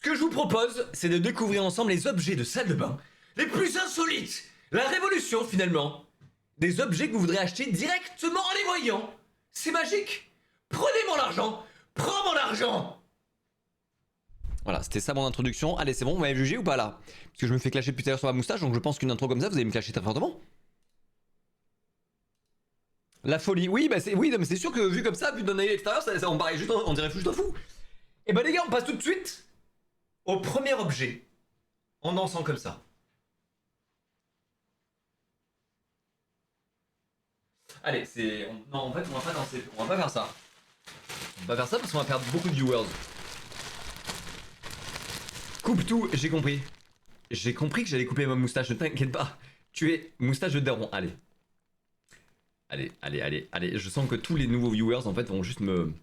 que je vous propose, c'est de découvrir ensemble les objets de salle de bain les plus insolites. La révolution, finalement. Des objets que vous voudrez acheter directement en les voyant. C'est magique. Prenez mon argent. Prends mon argent. Voilà, c'était ça mon introduction. Allez, c'est bon, vous m'avez jugé ou pas là? Parce que je me fais clasher depuis tout à l'heure sur ma moustache, donc je pense qu'une intro comme ça, vous allez me clasher très fortement. La folie, oui, bah c'est oui, non, mais c'est sûr que vu comme ça, vu d'un œil extérieur, ça on paraît juste, on dirait juste un fou. Et bah les gars, on passe tout de suite au premier objet, en dansant comme ça. Allez, c'est... Non, en fait, on va pas danser, on va pas faire ça. On va pas faire ça parce qu'on va perdre beaucoup de viewers. Coupe tout, j'ai compris. J'ai compris que j'allais couper ma moustache, ne t'inquiète pas. Tu es moustache de daron, allez. Allez, je sens que tous les nouveaux viewers en fait vont juste me...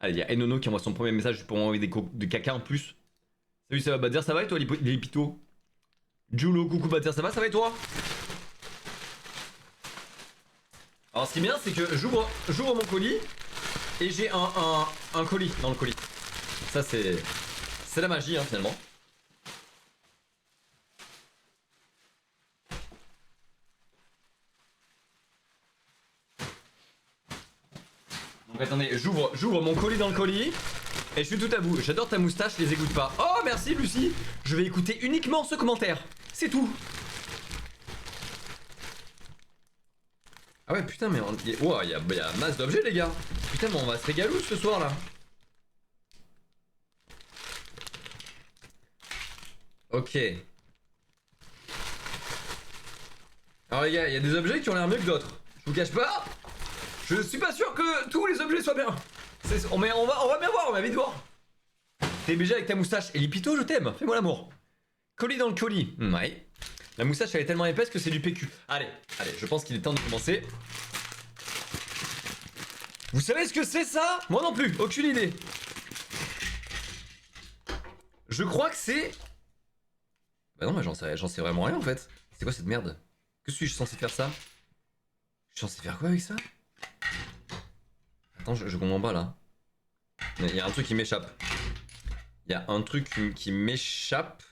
Allez, il y a Enono qui envoie son premier message pour m'envoyer de caca en plus. Salut, ça va Badir, ça va et toi les pitos? Julo, coucou Badir, ça va et toi? Alors ce qui est bien c'est que j'ouvre mon colis et j'ai un colis dans le colis. Ça c'est la magie hein, finalement. Donc attendez, j'ouvre mon colis dans le colis et je suis tout à vous. J'adore ta moustache, je les écoute pas. Oh merci Lucie. Je vais écouter uniquement ce commentaire. C'est tout. Ah ouais putain mais oh, y a masse d'objets les gars. Putain mais on va se régaler ce soir là. Ok. Alors les gars, il y a des objets qui ont l'air mieux que d'autres. Je vous cache pas. Je suis pas sûr que tous les objets soient bien. On va bien voir, on va vite voir. T'es obligé avec ta moustache. Et Lipito, je t'aime, fais-moi l'amour. Colis dans le colis. Ouais. La moustache elle est tellement épaisse que c'est du PQ. Allez, je pense qu'il est temps de commencer. Vous savez ce que c'est ça? Moi non plus, aucune idée. Je crois que c'est... Bah non mais j'en sais vraiment rien en fait. C'est quoi cette merde? Que suis-je censé faire ça? Je suis censé faire quoi avec ça? Attends, je comprends pas là. Il y a un truc qui m'échappe. Il y a un truc qui m'échappe.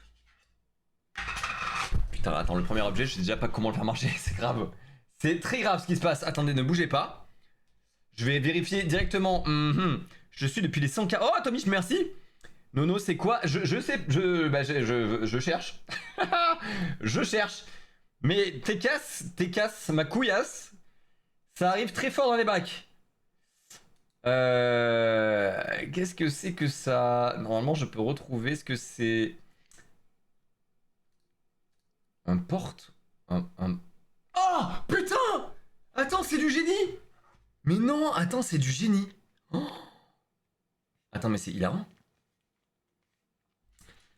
Putain, attends, le premier objet, je sais déjà pas comment le faire marcher, c'est grave. C'est très grave ce qui se passe. Attendez, ne bougez pas. Je vais vérifier directement. Je suis depuis les 100K. Oh, Tommy, merci. Nono, c'est quoi? Je sais, je cherche. Je cherche. Mais t'es casse, ma couillasse. Ça arrive très fort dans les bacs. Qu'est-ce que c'est que ça? Normalement, je peux retrouver ce que c'est. Un porte? Oh putain! Attends, c'est du génie! Mais non, attends, c'est du génie. Oh. Attends, mais c'est hilarant.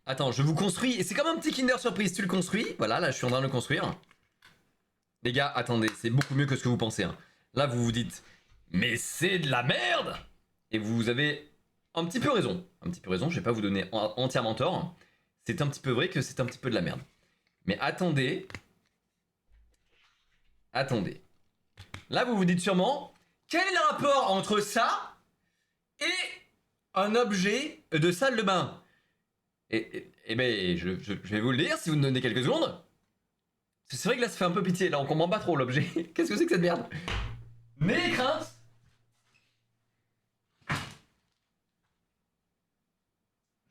Attends, je vous construis. Et c'est comme un petit Kinder Surprise. Tu le construis. Voilà, là, je suis en train de le construire. Les gars, attendez, c'est beaucoup mieux que ce que vous pensez. Hein. Là, vous vous dites, mais c'est de la merde! Et vous avez un petit peu raison. Un petit peu raison, je vais pas vous donner entièrement tort. C'est un petit peu vrai que c'est un petit peu de la merde. Mais attendez. Attendez. Là, vous vous dites sûrement, quel est le rapport entre ça et un objet de salle de bain? Et ben, je vais vous le dire si vous me donnez quelques secondes. C'est vrai que là, ça fait un peu pitié. Là, on comprend pas trop l'objet. Qu'est-ce que c'est que cette merde? Mais les craintes.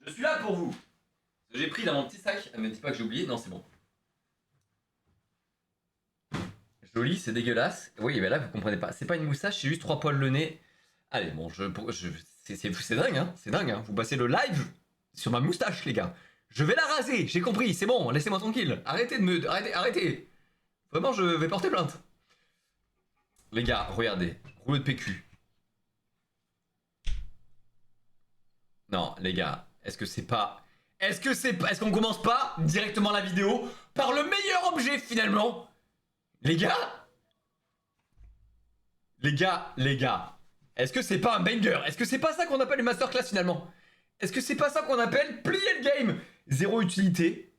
Je suis là pour vous. J'ai pris dans mon petit sac. Ne me dis pas que j'ai oublié. Non, c'est bon. Joli, c'est dégueulasse. Oui, mais là, vous comprenez pas. C'est pas une moustache, c'est juste 3 poils le nez. Allez, bon, c'est dingue, hein. C'est dingue, hein. Vous passez le live sur ma moustache, les gars. Je vais la raser, j'ai compris, c'est bon, laissez-moi tranquille. Arrêtez de me... Arrêtez. Vraiment, je vais porter plainte. Les gars, regardez. Rouleau de PQ. Non, les gars, est-ce qu'on commence pas directement la vidéo par le meilleur objet, finalement? Les gars, est-ce que c'est pas un banger? Est-ce que c'est pas ça qu'on appelle les masterclass finalement? Est-ce que c'est pas ça qu'on appelle plier le game? Zéro utilité.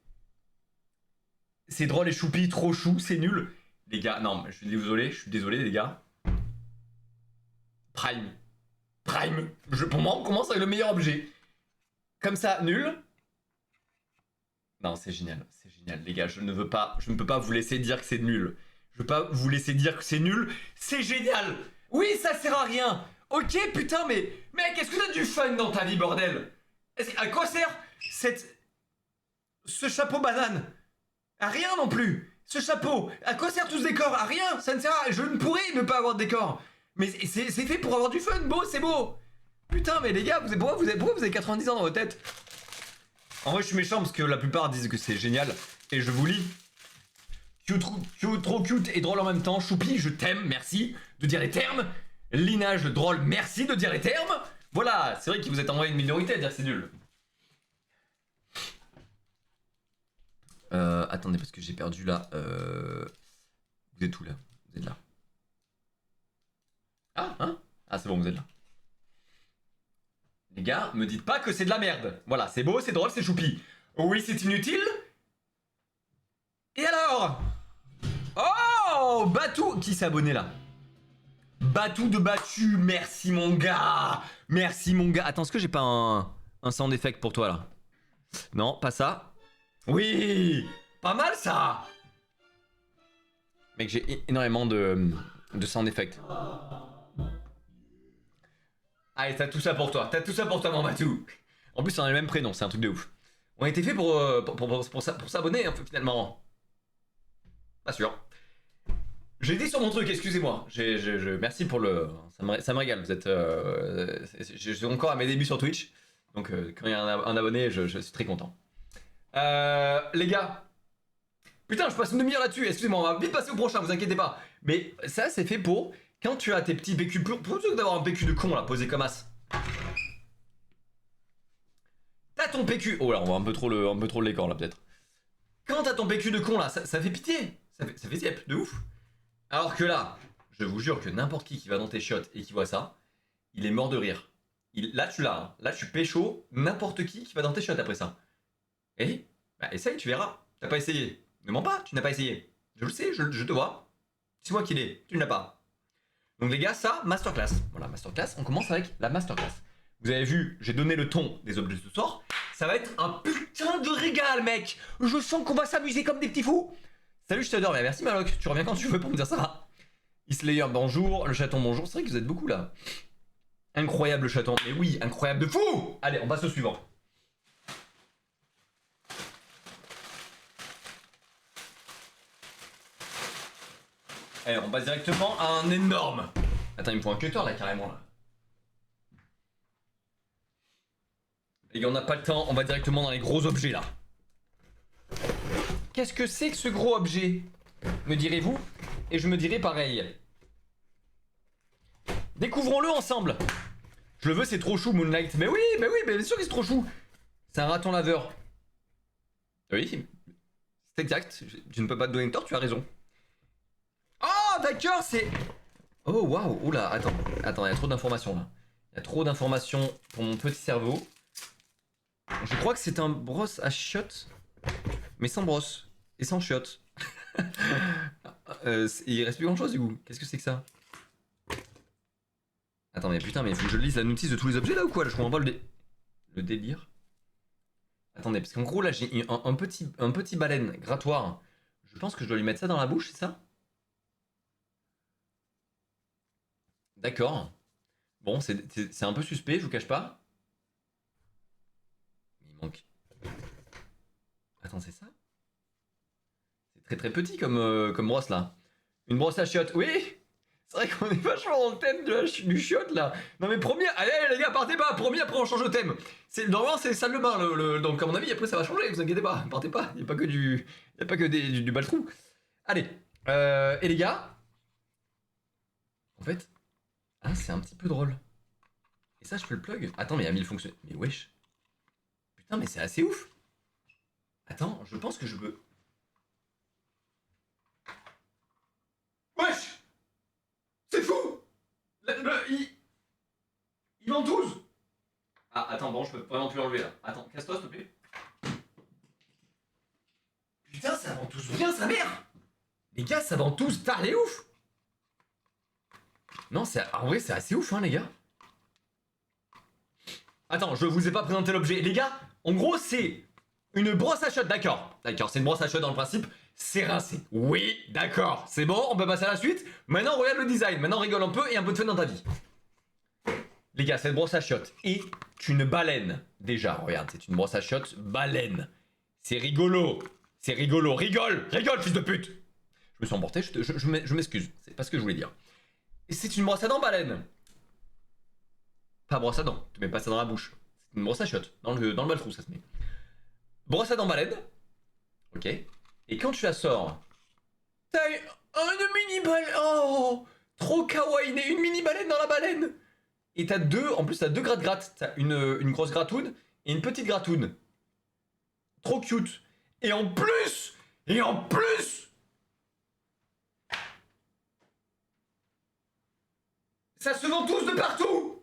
C'est drôle et choupi, trop chou, c'est nul. Les gars, non, je suis désolé les gars. Prime. Pour moi, on commence avec le meilleur objet. Comme ça, nul. Non, c'est génial, les gars, je ne peux pas vous laisser dire que c'est nul. Je veux pas vous laisser dire que c'est nul, c'est génial. Oui, ça sert à rien. Ok, putain, mais mec, est-ce que t'as du fun dans ta vie, bordel? À quoi sert ce chapeau banane? À rien non plus. Ce chapeau, à quoi sert tout ce décor? À rien, ça ne sert à rien. Je ne pourrais ne pas avoir de décor. Mais c'est fait pour avoir du fun, beau, c'est beau. Putain, mais les gars, pourquoi vous avez 90 ans dans votre tête? En vrai, je suis méchant parce que la plupart disent que c'est génial. Et je vous lis. Trop cute et drôle en même temps. Choupi, je t'aime, merci de dire les termes. Linage drôle, merci de dire les termes. Voilà, c'est vrai que vous êtes envoyé une minorité à dire que c'est nul. Attendez, parce que j'ai perdu là. Vous êtes où là? Vous êtes là. Ah, hein? Ah, c'est bon, vous êtes là. Les gars, me dites pas que c'est de la merde. Voilà, c'est beau, c'est drôle, c'est choupi. Oui, c'est inutile. Et alors? Oh, Batou, qui s'est abonné là? Batou de Battu, merci mon gars. Merci mon gars. Attends, est-ce que j'ai pas un sound effect pour toi là? Non, pas ça. Oui, pas mal ça. Mec, j'ai énormément de sound effect. Allez, t'as tout ça pour toi. T'as tout ça pour toi, mon Batou. En plus, on a le même prénom, c'est un truc de ouf. On a été fait pour s'abonner, hein, finalement. Pas sûr. J'ai été sur mon truc, excusez-moi. Merci pour le... Ça me régale, vous êtes... je suis encore à mes débuts sur Twitch. Donc quand il y a un abonné, je suis très content. Les gars. Putain, je passe une demi-heure là-dessus, excusez-moi, on va vite passer au prochain, vous inquiétez pas. Mais ça, c'est fait pour... Quand tu as tes petits PQ... Plutôt que d'avoir un PQ de con, là, posé comme as. T'as ton PQ... Oh là, on va un peu trop le décor, là, peut-être. Quand t'as ton PQ de con, là, ça fait pitié. Ça fait ziep, de ouf. Alors que là, je vous jure que n'importe qui va dans tes chiottes et qui voit ça, il est mort de rire. Là, tu l'as. Hein. Là, tu pécho n'importe qui va dans tes chiottes après ça. Eh bah, essaye, tu verras. T'as pas essayé. Ne mens pas, tu n'as pas essayé. Je le sais, je te vois. C'est moi qui l'ai, tu ne l'as pas. Donc les gars, ça, masterclass. Voilà, masterclass, on commence avec la masterclass. Vous avez vu, j'ai donné le ton des objets de ce soir. Ça va être un putain de régal, mec. Je sens qu'on va s'amuser comme des petits fous. Salut, je t'adore, mais merci Maloc, tu reviens quand tu veux pour me dire ça. Islayer, bonjour, le chaton, bonjour, c'est vrai que vous êtes beaucoup là. Incroyable le chaton, mais oui, incroyable de fou. Allez, on passe au suivant. Allez, on passe directement à un énorme. Attends, il me faut un cutter là, carrément là. Les gars, on n'a pas le temps, on va directement dans les gros objets là. Qu'est-ce que c'est que ce gros objet? Me direz-vous? Et je me dirai pareil. Découvrons-le ensemble. Je le veux, c'est trop chou, Moonlight. Mais oui, bien sûr que c'est trop chou. C'est un raton laveur. Oui, c'est exact. Tu ne peux pas te donner une tort, tu as raison. Oh, d'accord, c'est... Oh, waouh, oula, attends, il y a trop d'informations là. Il y a trop d'informations pour mon petit cerveau. Je crois que c'est un brosse à chiottes, mais sans brosse et sans chiottes. Il reste plus grand chose du coup. Qu'est-ce que c'est que ça? Attends, mais putain, mais il faut que je lise la notice de tous les objets là ou quoi? Là, je comprends pas le délire. Attendez, parce qu'en gros là j'ai un petit baleine grattoir. Je pense que je dois lui mettre ça dans la bouche, c'est ça? D'accord. Bon, c'est un peu suspect, je vous cache pas. Il manque... Attends, c'est ça? C'est très très petit comme brosse là. Une brosse à chiottes, oui. C'est vrai qu'on est vachement dans le thème du chiotte là. Non mais premier, allez les gars, partez pas. Premier, après on change de thème. Normalement c'est salle de bain, donc à mon avis après ça va changer, vous inquiétez pas. Partez pas, il n'y a pas que du baltrou. Allez, et les gars, en fait, ah c'est un petit peu drôle. Et ça je peux le plug. Attends, mais il y a 1000 fonctions. Mais wesh. Putain, mais c'est assez ouf. Attends, je pense que je peux... Wesh! C'est fou! Il ventouse! Ah, attends, bon, je peux vraiment plus l'enlever là. Attends, casse-toi s'il te plaît. Putain, ça ventouse bien sa mère! Les gars, ça ventouse, t'as les ouf! Non, en vrai, c'est assez ouf, hein, les gars. Attends, je vous ai pas présenté l'objet. Les gars, en gros, c'est Une brosse à chiottes, d'accord. D'accord, c'est une brosse à chiottes dans le principe. C'est rincé. Oui, d'accord. C'est bon, on peut passer à la suite. Maintenant, regarde le design. Maintenant, rigole un peu et un peu de fun dans ta vie. Les gars, cette brosse à chiottes est une baleine. Déjà, regarde, c'est une brosse à chiottes baleine. C'est rigolo. C'est rigolo. Rigole. Rigole, fils de pute. Je me suis emporté, je m'excuse. C'est pas ce que je voulais dire. Et c'est une brosse à dents baleine. Pas brosse à dents. Tu mets pas ça dans la bouche. C'est une brosse à chiottes. Dans le baltrou, ça se met. Brosse à dents baleine. Ok. Et quand tu la sors, t'as une mini baleine. Oh, trop kawaii. Une mini baleine dans la baleine. Et t'as deux, en plus t'as deux gratte-gratte. T'as une grosse gratoune et une petite gratoune. Trop cute. Et en plus, ça se vend tous de partout.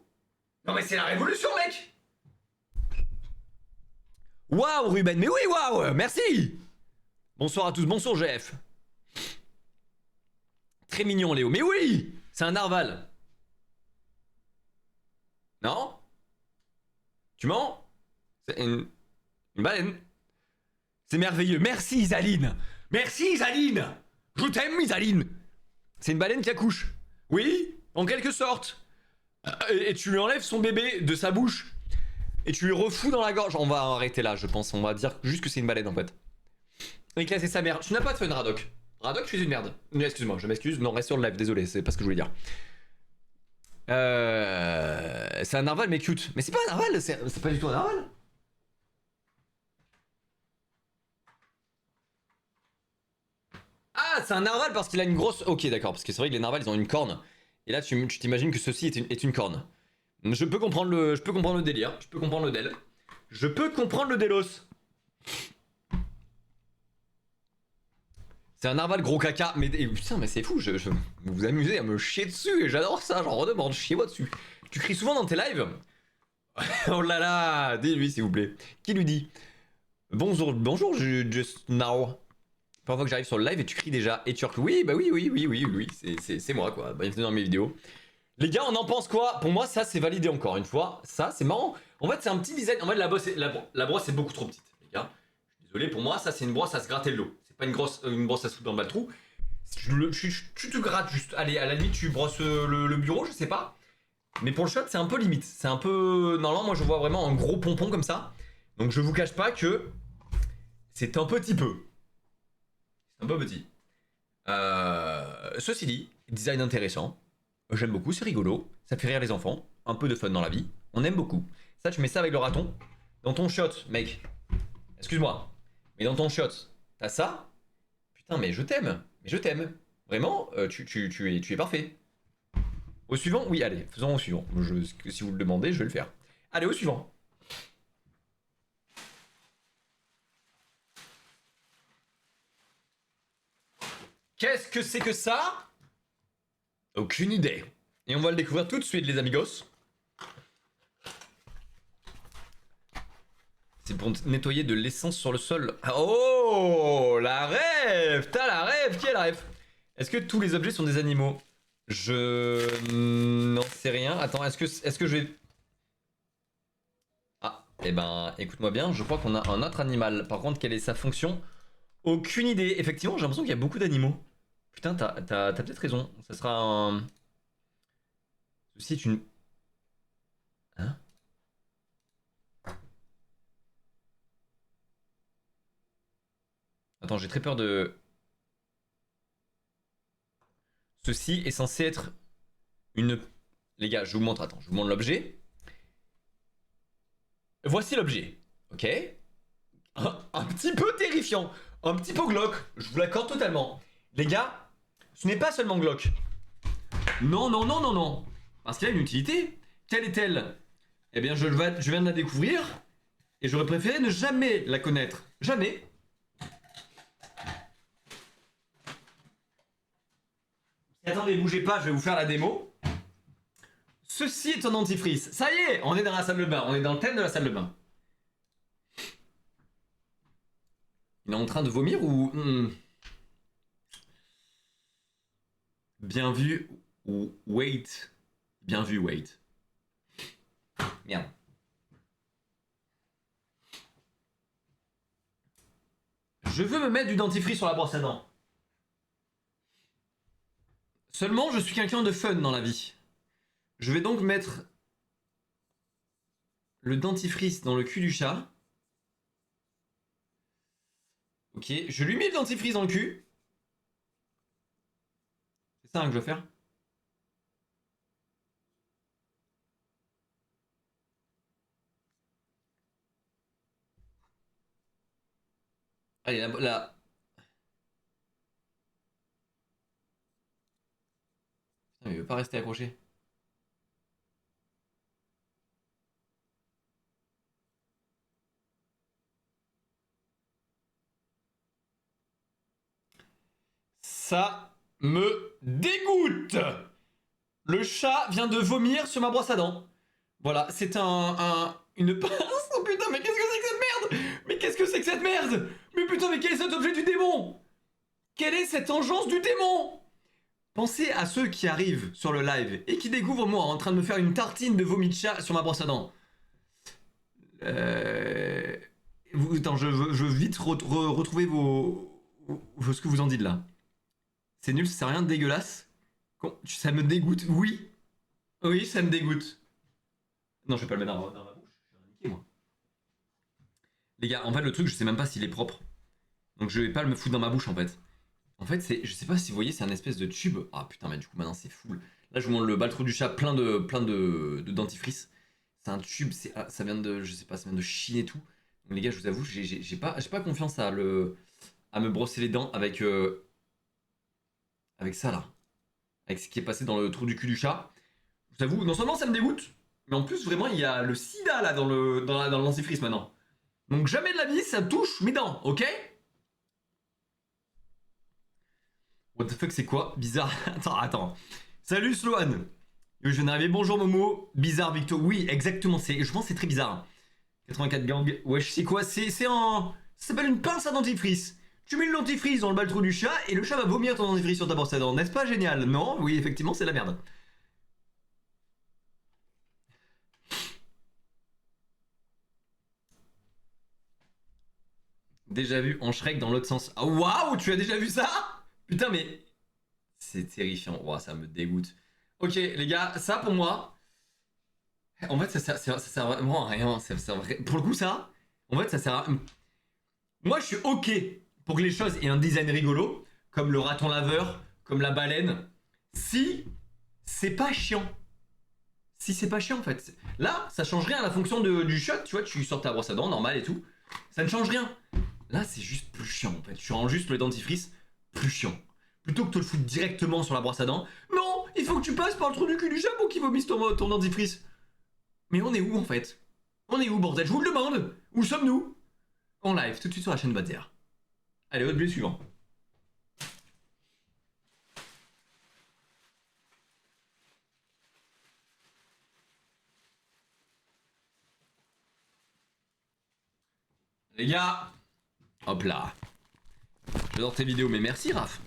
Non mais c'est la révolution, mec. Waouh, Ruben, mais oui, waouh, merci. Bonsoir à tous, bonsoir GF. Très mignon, Léo. Mais oui, c'est un narval. Non? Tu mens? C'est une baleine. C'est merveilleux. Merci, Isaline. Merci, Isaline. Je t'aime, Isaline. C'est une baleine qui accouche. Oui, en quelque sorte. Et tu lui enlèves son bébé de sa bouche. Et tu lui refous dans la gorge. On va arrêter là, je pense. On va dire juste que c'est une baleine, en fait. Éclasser sa mère. Tu n'as pas de fun, Radoc. Radoc, tu es une merde. Excuse-moi, je m'excuse. Non, reste sur le live, désolé, c'est pas ce que je voulais dire. C'est un narval, mais cute. Mais c'est pas un narval, c'est pas du tout un narval. Ah, c'est un narval parce qu'il a une grosse. Ok, d'accord, parce que c'est vrai que les narvals ils ont une corne. Et là, tu t'imagines que ceci est une corne. Je peux comprendre le délire. Je peux comprendre le del. Je peux comprendre le délos. C'est un narval gros caca. Mais putain, mais c'est fou. Vous vous amusez à me chier dessus et j'adore ça. J'en redemande. Chiez-moi dessus. Tu cries souvent dans tes lives. Oh là là, dis-lui s'il vous plaît. Qui lui dit? Bonjour, bonjour, just now. Parfois que j'arrive sur le live et tu cries déjà et tu oui, bah oui, c'est moi quoi. Bienvenue dans mes vidéos. Les gars, on en pense quoi? Pour moi, ça c'est validé encore une fois. Ça, c'est marrant. En fait, c'est un petit design. En fait, la brosse est beaucoup trop petite, les gars. Je suis désolé, pour moi, ça c'est une brosse à se gratter le dos. C'est pas une brosse à se foutre dans le trou. Tu te grattes juste. Allez, à la limite, tu brosses le bureau, je sais pas. Mais pour le shot, c'est un peu limite. C'est un peu. Normalement, moi je vois vraiment un gros pompon comme ça. Donc je vous cache pas que c'est un petit peu. C'est un peu petit. Ceci dit, design intéressant. J'aime beaucoup, c'est rigolo. Ça fait rire les enfants. Un peu de fun dans la vie. On aime beaucoup. Ça, tu mets ça avec le raton. Dans ton shot, mec. Excuse-moi. Mais dans ton shot, t'as ça. Putain, mais je t'aime. Mais je t'aime. Vraiment, tu es parfait. Au suivant? Oui, allez, faisons au suivant. Si vous le demandez, je vais le faire. Allez, au suivant. Qu'est-ce que c'est que ça? Aucune idée. Et on va le découvrir tout de suite, les amigos. C'est pour nettoyer de l'essence sur le sol. Oh, la rêve. T'as la rêve. Qui est la rêve? Est-ce que tous les objets sont des animaux? Je n'en sais rien. Attends, est-ce que je vais... Ah, eh ben, écoute-moi bien. Je crois qu'on a un autre animal. Par contre, quelle est sa fonction? Aucune idée. Effectivement, j'ai l'impression qu'il y a beaucoup d'animaux. Putain, t'as peut-être raison. Ça sera un... Ceci est une... Hein? Attends, j'ai très peur de... Ceci est censé être une... Les gars, je vous montre, attends, je vous montre l'objet. Voici l'objet, ok? Un petit peu terrifiant, un petit peu glauque, je vous l'accorde totalement. Les gars, ce n'est pas seulement glauque. Non, non, non, non, non. Parce qu'il a une utilité. Quelle est-elle? Eh bien, je viens de la découvrir. Et j'aurais préféré ne jamais la connaître. Jamais. Attendez, bougez pas, je vais vous faire la démo. Ceci est un dentifrice. Ça y est, on est dans la salle de bain. On est dans le thème de la salle de bain. Il est en train de vomir ou... Bien vu ou wait. Bien vu, wait. Merde. Je veux me mettre du dentifrice sur la brosse à dents. Seulement, je suis quelqu'un de fun dans la vie. Je vais donc mettre le dentifrice dans le cul du chat. Ok, je lui mets le dentifrice dans le cul. C'est ça hein, que je dois faire. Allez, là. Putain, mais il veut pas rester accroché. Ça me dégoûte. Le chat vient de vomir sur ma brosse à dents. Voilà, c'est une pince. Oh putain, mais qu'est-ce que c'est que cette merde? Mais qu'est-ce que c'est que cette merde? Mais putain, mais quel est cet objet du démon? Quelle est cette engeance du démon? Pensez à ceux qui arrivent sur le live et qui découvrent moi en train de me faire une tartine de vomi de chat sur ma brosse à dents. Attends, je veux vite retrouver ce que vous en dites là. C'est nul, ça sert à rien de dégueulasse. Ça me dégoûte, oui. Oui, ça me dégoûte. Non, je vais pas le mettre dans ma bouche. Je vais niquer, moi. Les gars, en fait, le truc, je sais même pas s'il est propre. Donc je vais pas le me foutre dans ma bouche en fait. En fait, je sais pas si vous voyez, c'est un espèce de tube. Ah putain, mais du coup, maintenant c'est full. Là, je vous montre le baltrou du chat plein de dentifrice. C'est un tube, ça vient de, je sais pas, ça vient de Chine et tout. Donc les gars, je vous avoue, j'ai pas confiance à me brosser les dents avec ça là. Avec ce qui est passé dans le trou du cul du chat. Je vous avoue, non seulement ça me dégoûte, mais en plus, vraiment, il y a le sida là dans le dentifrice maintenant. Donc jamais de la vie, ça touche mes dents, ok? What the fuck, c'est quoi? Bizarre. Attends. Salut Sloan. Je viens d'arriver. Bonjour Momo. Bizarre Victor. Oui, exactement. Je pense que c'est très bizarre. 84 gang. Wesh, c'est quoi? Ça s'appelle une pince à dentifrice. Tu mets le dentifrice dans le baltrou du chat et le chat va vomir ton dentifrice sur ta brosse à dents. N'est-ce pas génial? Non? Oui, effectivement, c'est la merde. Déjà vu en Shrek dans l'autre sens. Ah, waouh, tu as déjà vu ça? Putain, mais c'est terrifiant. Wow, ça me dégoûte. Ok, les gars, ça pour moi. En fait, ça sert vraiment à rien. Pour le coup, ça, en fait, ça sert à. Moi, je suis ok pour que les choses aient un design rigolo, comme le raton laveur, comme la baleine, si c'est pas chiant. Si c'est pas chiant, en fait. Là, ça change rien à la fonction du shot. Tu vois, tu sors ta brosse à dents, normal et tout. Ça ne change rien. Là, c'est juste plus chiant, en fait. Tu rends juste le dentifrice plus chiant. Plutôt que de te le foutre directement sur la brosse à dents. Non, il faut que tu passes par le trou du cul du chat pour qu'il vomisse ton dentifrice. Mais on est où, en fait? On est où, bordel? Je vous le demande. Où sommes-nous? En live, tout de suite sur la chaîne Badzer. Allez, autre blé suivant. Les gars. Hop là. J'adore tes vidéos, mais merci Raph.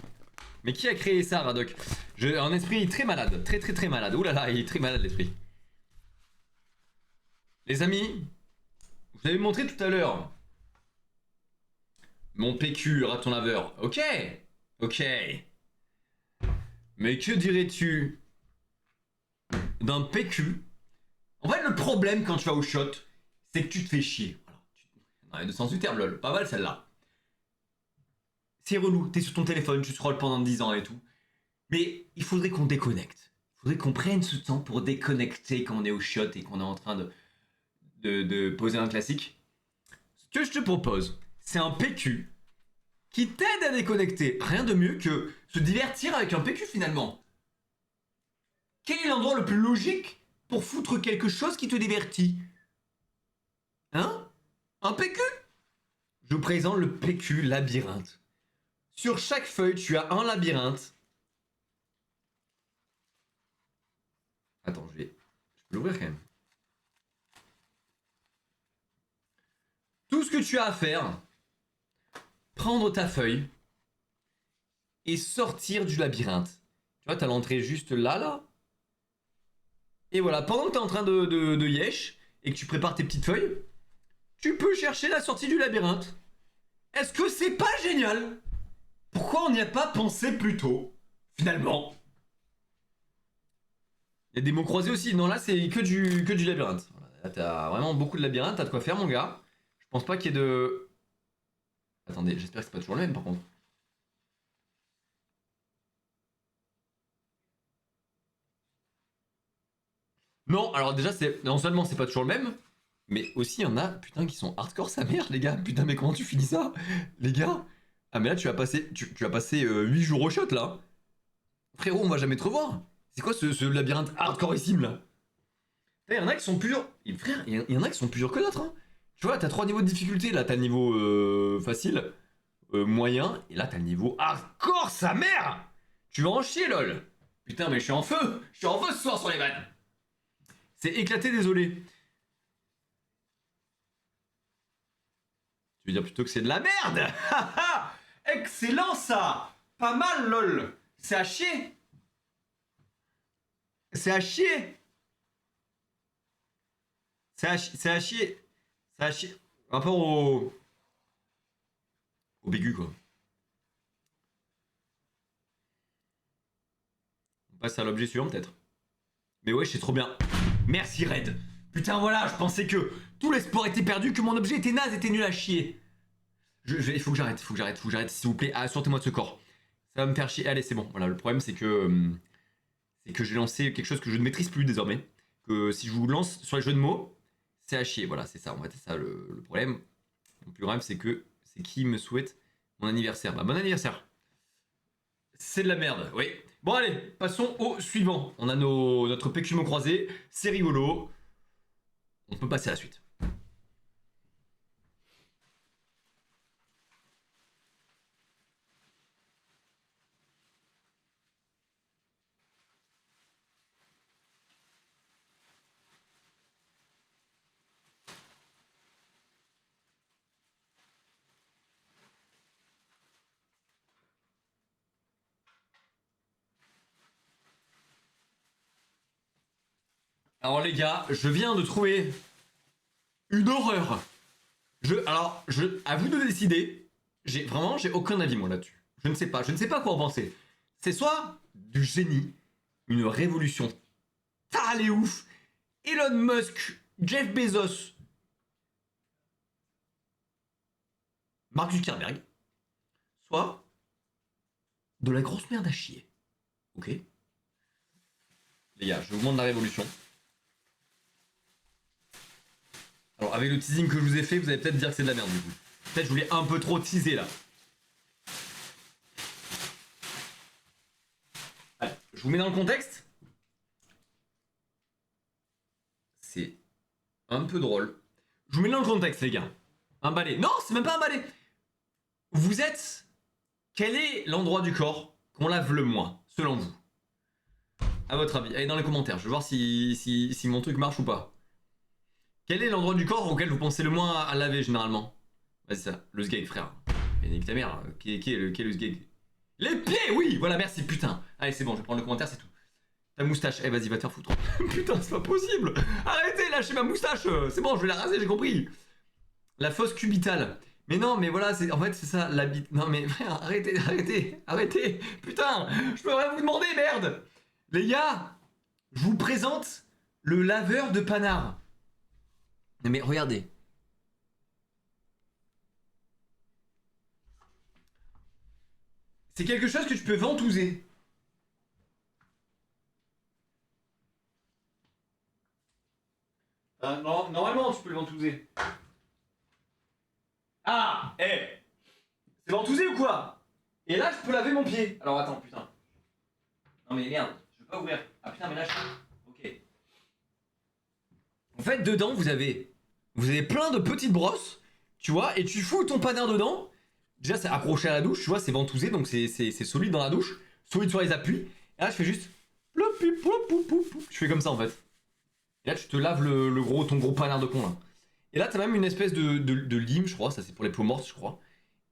Mais qui a créé ça, Radoc? Un esprit très malade, très malade. Ouh là là, il est très malade l'esprit. Les amis, vous avez montré tout à l'heure mon PQ raton laveur. Ok. Mais que dirais-tu d'un PQ? En fait, le problème quand tu vas au shot, c'est que tu te fais chier. Voilà. Dans les deux sens du terme, lol. Pas mal celle-là. C'est relou, t'es sur ton téléphone, tu scrolles pendant 10 ans et tout. Mais il faudrait qu'on déconnecte. Il faudrait qu'on prenne ce temps pour déconnecter quand on est au shot et qu'on est en train de poser un classique. Ce que je te propose, c'est un PQ qui t'aide à déconnecter. Rien de mieux que se divertir avec un PQ finalement. Quel est l'endroit le plus logique pour foutre quelque chose qui te divertit? Hein? Un PQ? Je vous présente le PQ labyrinthe. Sur chaque feuille, tu as un labyrinthe. Attends, je peux l'ouvrir quand même. Tout ce que tu as à faire, prendre ta feuille et sortir du labyrinthe. Tu vois, t'as l'entrée juste là. Et voilà, pendant que t'es en train de yesh et que tu prépares tes petites feuilles, tu peux chercher la sortie du labyrinthe. Est-ce que c'est pas génial? Pourquoi on n'y a pas pensé plus tôt, finalement? Il y a des mots croisés aussi. Non, là, c'est que du labyrinthe. Voilà, là, t'as vraiment beaucoup de labyrinthe. T'as de quoi faire, mon gars. Je pense pas qu'il y ait de... Attendez, j'espère que c'est pas toujours le même, par contre. Non, alors déjà, non seulement c'est pas toujours le même, mais aussi il y en a, putain, qui sont hardcore sa mère, les gars. Putain, mais comment tu finis ça, les gars? Ah, mais là, tu vas passer 8 jours au shot, là. Frérot, on va jamais te revoir. C'est quoi ce labyrinthe hardcoreissime, là? Il y en a qui sont purs. Frère, il y en a qui sont plus durs que d'autres, hein. Tu vois, t'as 3 niveaux de difficulté, là. T'as le niveau facile, moyen, et là, t'as le niveau hardcore sa mère. Tu vas en chier, lol. Putain, mais je suis en feu. Je suis en feu ce soir sur les vannes. C'est éclaté, désolé. Tu veux dire plutôt que c'est de la merde? Excellent ça. Pas mal, lol. C'est à chier. C'est à chier. C'est à chier. C'est à chier. Par rapport au bégu, quoi. On passe à l'objet suivant, peut-être. Mais ouais, c'est trop bien. Merci, Red. Putain, voilà, je pensais que tout l'espoir était perdu, que mon objet était naze, était nul à chier. Il faut que j'arrête, s'il vous plaît. Ah, sortez-moi de ce corps. Ça va me faire chier. Allez, c'est bon. Voilà, le problème, c'est que j'ai lancé quelque chose que je ne maîtrise plus désormais. Que si je vous lance sur les jeux de mots, c'est à chier. Voilà, c'est ça. En fait, c'est ça le problème. Le plus grave, c'est que c'est qui me souhaite mon anniversaire. Bah, bon anniversaire. C'est de la merde, oui. Bon, allez, passons au suivant. On a notre PQ croisé. C'est rigolo. On peut passer à la suite. Alors les gars, je viens de trouver une horreur. À vous de décider. J'ai aucun avis moi là-dessus. Je ne sais pas quoi en penser. C'est soit du génie, une révolution totale et ouf, Elon Musk, Jeff Bezos, Mark Zuckerberg, soit de la grosse merde à chier. Ok. Les gars, je vous montre la révolution. Alors, avec le teasing que je vous ai fait, vous allez peut-être dire que c'est de la merde du coup. Peut-être je voulais un peu trop teaser là. Allez, je vous mets dans le contexte. C'est un peu drôle. Je vous mets dans le contexte, les gars. Un balai. Non, c'est même pas un balai. Vous êtes. Quel est l'endroit du corps qu'on lave le moins, selon vous? À votre avis. Allez dans les commentaires, je vais voir si mon truc marche ou pas. Quel est l'endroit du corps auquel vous pensez le moins à laver généralement? Vas-y, ça, le sgeg, frère. Mais nique ta mère, qui est le sgeg? Les pieds, oui. Voilà, merci, putain. Allez, c'est bon, je vais prendre le commentaire, c'est tout. Ta moustache, vas-y, va te faire foutre. Putain, c'est pas possible. Arrêtez, lâchez ma moustache. C'est bon, je vais la raser, j'ai compris. La fosse cubitale. Mais non, mais voilà, en fait, c'est ça, la bite. Non, mais frère, arrêtez. Putain, je peux rien vous demander, merde. Les gars, je vous présente le laveur de panard. Mais regardez. C'est quelque chose que tu peux ventouser. Non, normalement, tu peux le ventouser. Ah, c'est ventousé ou quoi? Et là, je peux laver mon pied. Alors attends, putain. Non mais merde, je peux pas ouvrir. Ah putain, mais là, ok. En fait, dedans, vous avez plein de petites brosses, tu vois, et tu fous ton panard dedans. Déjà, c'est accroché à la douche, tu vois, c'est ventousé, donc c'est solide dans la douche, solide sur les appuis. Et là, je fais juste... Je fais comme ça, en fait. Et là, tu te laves ton gros panard de con, là. Et là, t'as même une espèce de lime, je crois, ça c'est pour les peaux mortes, je crois.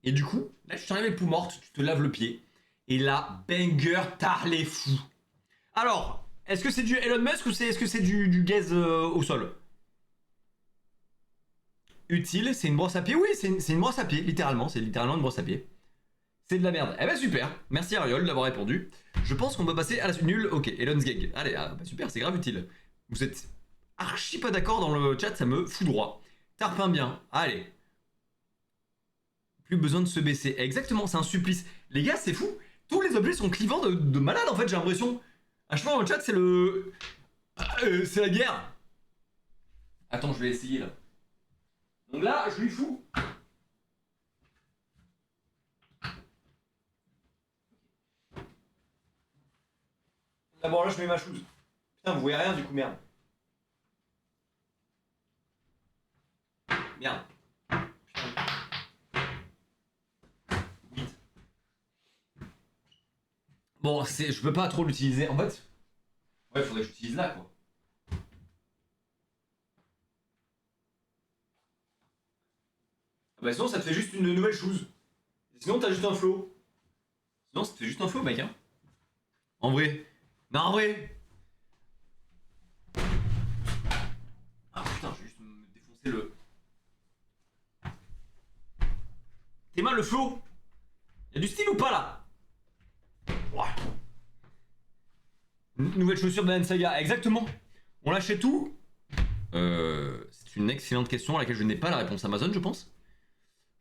Et du coup, là, tu t'enlèves les peaux mortes, tu te laves le pied. Et là, banger, t'as les fous. Alors, est-ce que c'est du Elon Musk ou est-ce que c'est du gaz au sol? utile, c'est une brosse à pied. Oui, c'est une brosse à pied, littéralement. C'est littéralement une brosse à pied. C'est de la merde. Eh ben super. Merci Ariol d'avoir répondu. Je pense qu'on peut passer à la suite. Nul. Ok, Elon's Gag. Allez, ah, bah super, c'est grave utile. Vous êtes archi pas d'accord dans le chat, ça me fout droit. Tarpin bien. Allez. Plus besoin de se baisser. Exactement, c'est un supplice. Les gars, c'est fou. Tous les objets sont clivants de malade en fait, j'ai l'impression. Franchement, dans le chat, c'est le. C'est la guerre. Attends, je vais essayer là. Donc là, je lui fous. D'abord là, je mets ma chose. Putain, vous voyez rien du coup, merde. Merde. Bon, je peux pas trop l'utiliser. En fait, ouais, faudrait que j'utilise là, quoi. Bah sinon, ça te fait juste une nouvelle chose. Sinon, t'as juste un flow. Sinon, ça te fait juste un flow, mec, hein. En vrai. Non, en vrai. Ah putain, je vais juste me défoncer le... T'es mal le flow. Y'a du style ou pas, là? Ouais. Nouvelle chaussure de Saga, exactement. On lâchait tout. C'est une excellente question à laquelle je n'ai pas la réponse Amazon, je pense.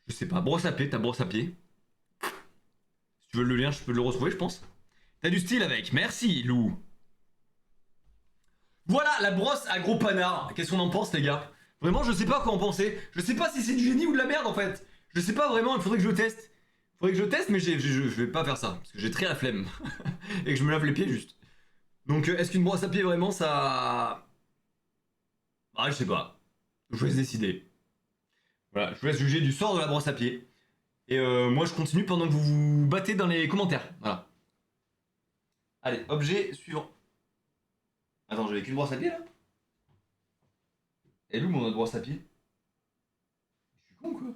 Je sais pas. Brosse à pied, t'as brosse à pied. Si tu veux le lien, je peux le retrouver, je pense. T'as du style avec. Merci, Lou. Voilà la brosse à gros panard. Qu'est-ce qu'on en pense, les gars? Vraiment, je sais pas quoi en penser. Je sais pas si c'est du génie ou de la merde, en fait. Je sais pas vraiment, il faudrait que je le teste. Faudrait que je teste, mais je vais pas faire ça. Parce que j'ai très la flemme. Et que je me lave les pieds, juste. Donc, est-ce qu'une brosse à pied, vraiment, ça... Ah, je sais pas. Je vous laisse décider. Voilà, je vous laisse juger du sort de la brosse à pied. Et moi, je continue pendant que vous vous battez dans les commentaires. Voilà. Allez, objet suivant. Attends, j'avais qu'une brosse à pied, là? Elle est où mon autre brosse à pied? Je suis con, quoi.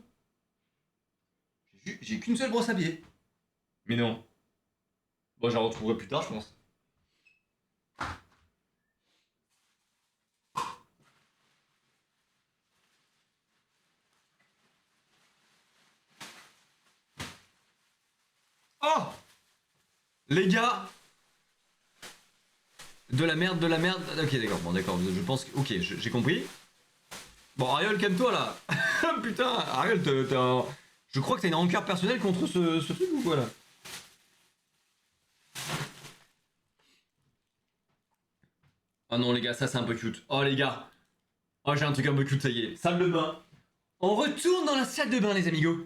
J'ai qu'une seule brosse à pied. Mais non. Bon, je la retrouverai plus tard, je pense. Oh! Les gars! De la merde, de la merde. Ok, d'accord, bon, d'accord, je pense que... Ok, j'ai compris. Bon, Ariel, calme-toi, là. Putain, Ariel, je crois que t'as une rancœur personnelle contre ce truc ou quoi, là? Oh non, les gars, ça, c'est un peu cute. Oh, les gars. Oh, j'ai un truc un peu cute, ça y est. Salle de bain. On retourne dans la salle de bain, les amigos.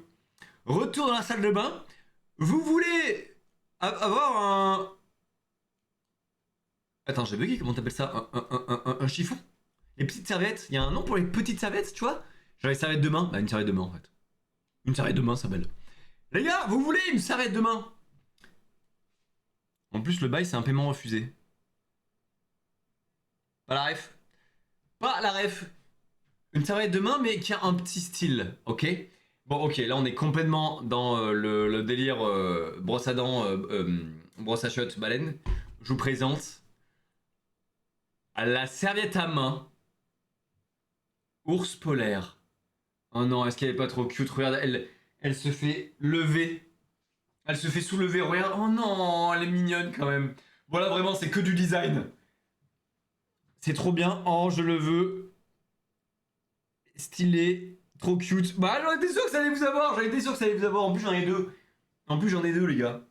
Retour dans la salle de bain. Vous voulez avoir un... Attends, j'ai bugué, comment t'appelles ça? Un chiffon? Les petites serviettes, il y a un nom pour les petites serviettes, tu vois? Genre les serviettes de main. Bah, une serviette de main, en fait. Une serviette de main, ça s'appelle. Les gars, vous voulez une serviette de main? En plus, le bail, c'est un paiement refusé. Pas la ref. Pas la ref. Une serviette de main, mais qui a un petit style, ok? Bon, ok, là, on est complètement dans le délire brosse à dents, brosse à chiottes, baleine. Je vous présente la serviette à main ours polaire. Oh non, est-ce qu'elle est pas trop cute? Regarde, elle se fait lever. Elle se fait soulever, regarde. Oh non, elle est mignonne quand même. Voilà, vraiment, c'est que du design. C'est trop bien. Oh, je le veux. Stylé. Trop cute. Bah, j'en étais sûr que ça allait vous avoir. J'en étais sûr que ça allait vous avoir. En plus, j'en ai deux. En plus, j'en ai deux, les gars.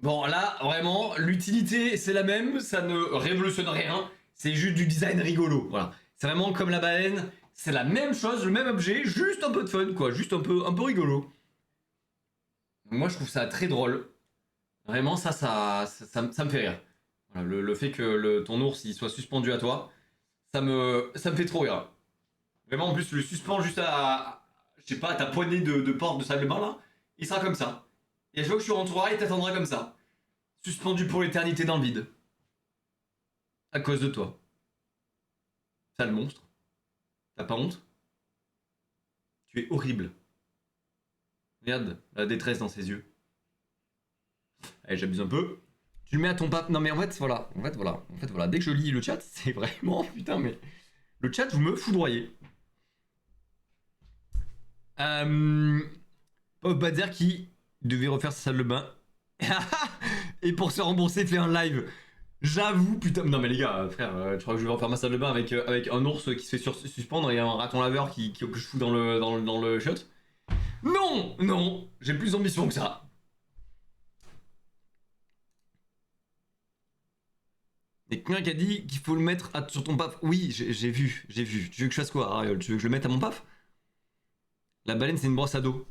Bon, là, vraiment, l'utilité, c'est la même. Ça ne révolutionne rien. C'est juste du design rigolo. Voilà. C'est vraiment comme la baleine. C'est la même chose, le même objet. Juste un peu de fun, quoi. Juste un peu rigolo. Moi, je trouve ça très drôle. Vraiment, ça me fait rire. Voilà, le fait que ton ours il soit suspendu à toi, ça me fait trop rire. Vraiment, en plus, le suspend juste je sais pas, à ta poignée de porte de salle de bain là, il sera comme ça. Et je vois que tu rentreras, il t'attendra comme ça. Suspendu pour l'éternité dans le vide. À cause de toi. Sale monstre. T'as pas honte? Tu es horrible. Regarde la détresse dans ses yeux. Allez, j'abuse un peu. Tu le mets à ton pape. Non mais en fait voilà. Dès que je lis le chat, c'est vraiment putain mais Le chat, vous me foudroyez. Pop Bader qui devait refaire sa salle de bain. Et pour se rembourser, fait un live. J'avoue, putain. Non, mais les gars, frère, tu crois que je vais refaire ma salle de bain avec un ours qui se fait suspendre et un raton laveur que je fous dans le shot? Non, non, j'ai plus d'ambition que ça. Et quelqu'un qui a dit qu'il faut le mettre sur ton paf. Oui, j'ai vu. Tu veux que je fasse quoi, Ariol? Tu veux que je le mette à mon paf? La baleine, c'est une brosse à dos.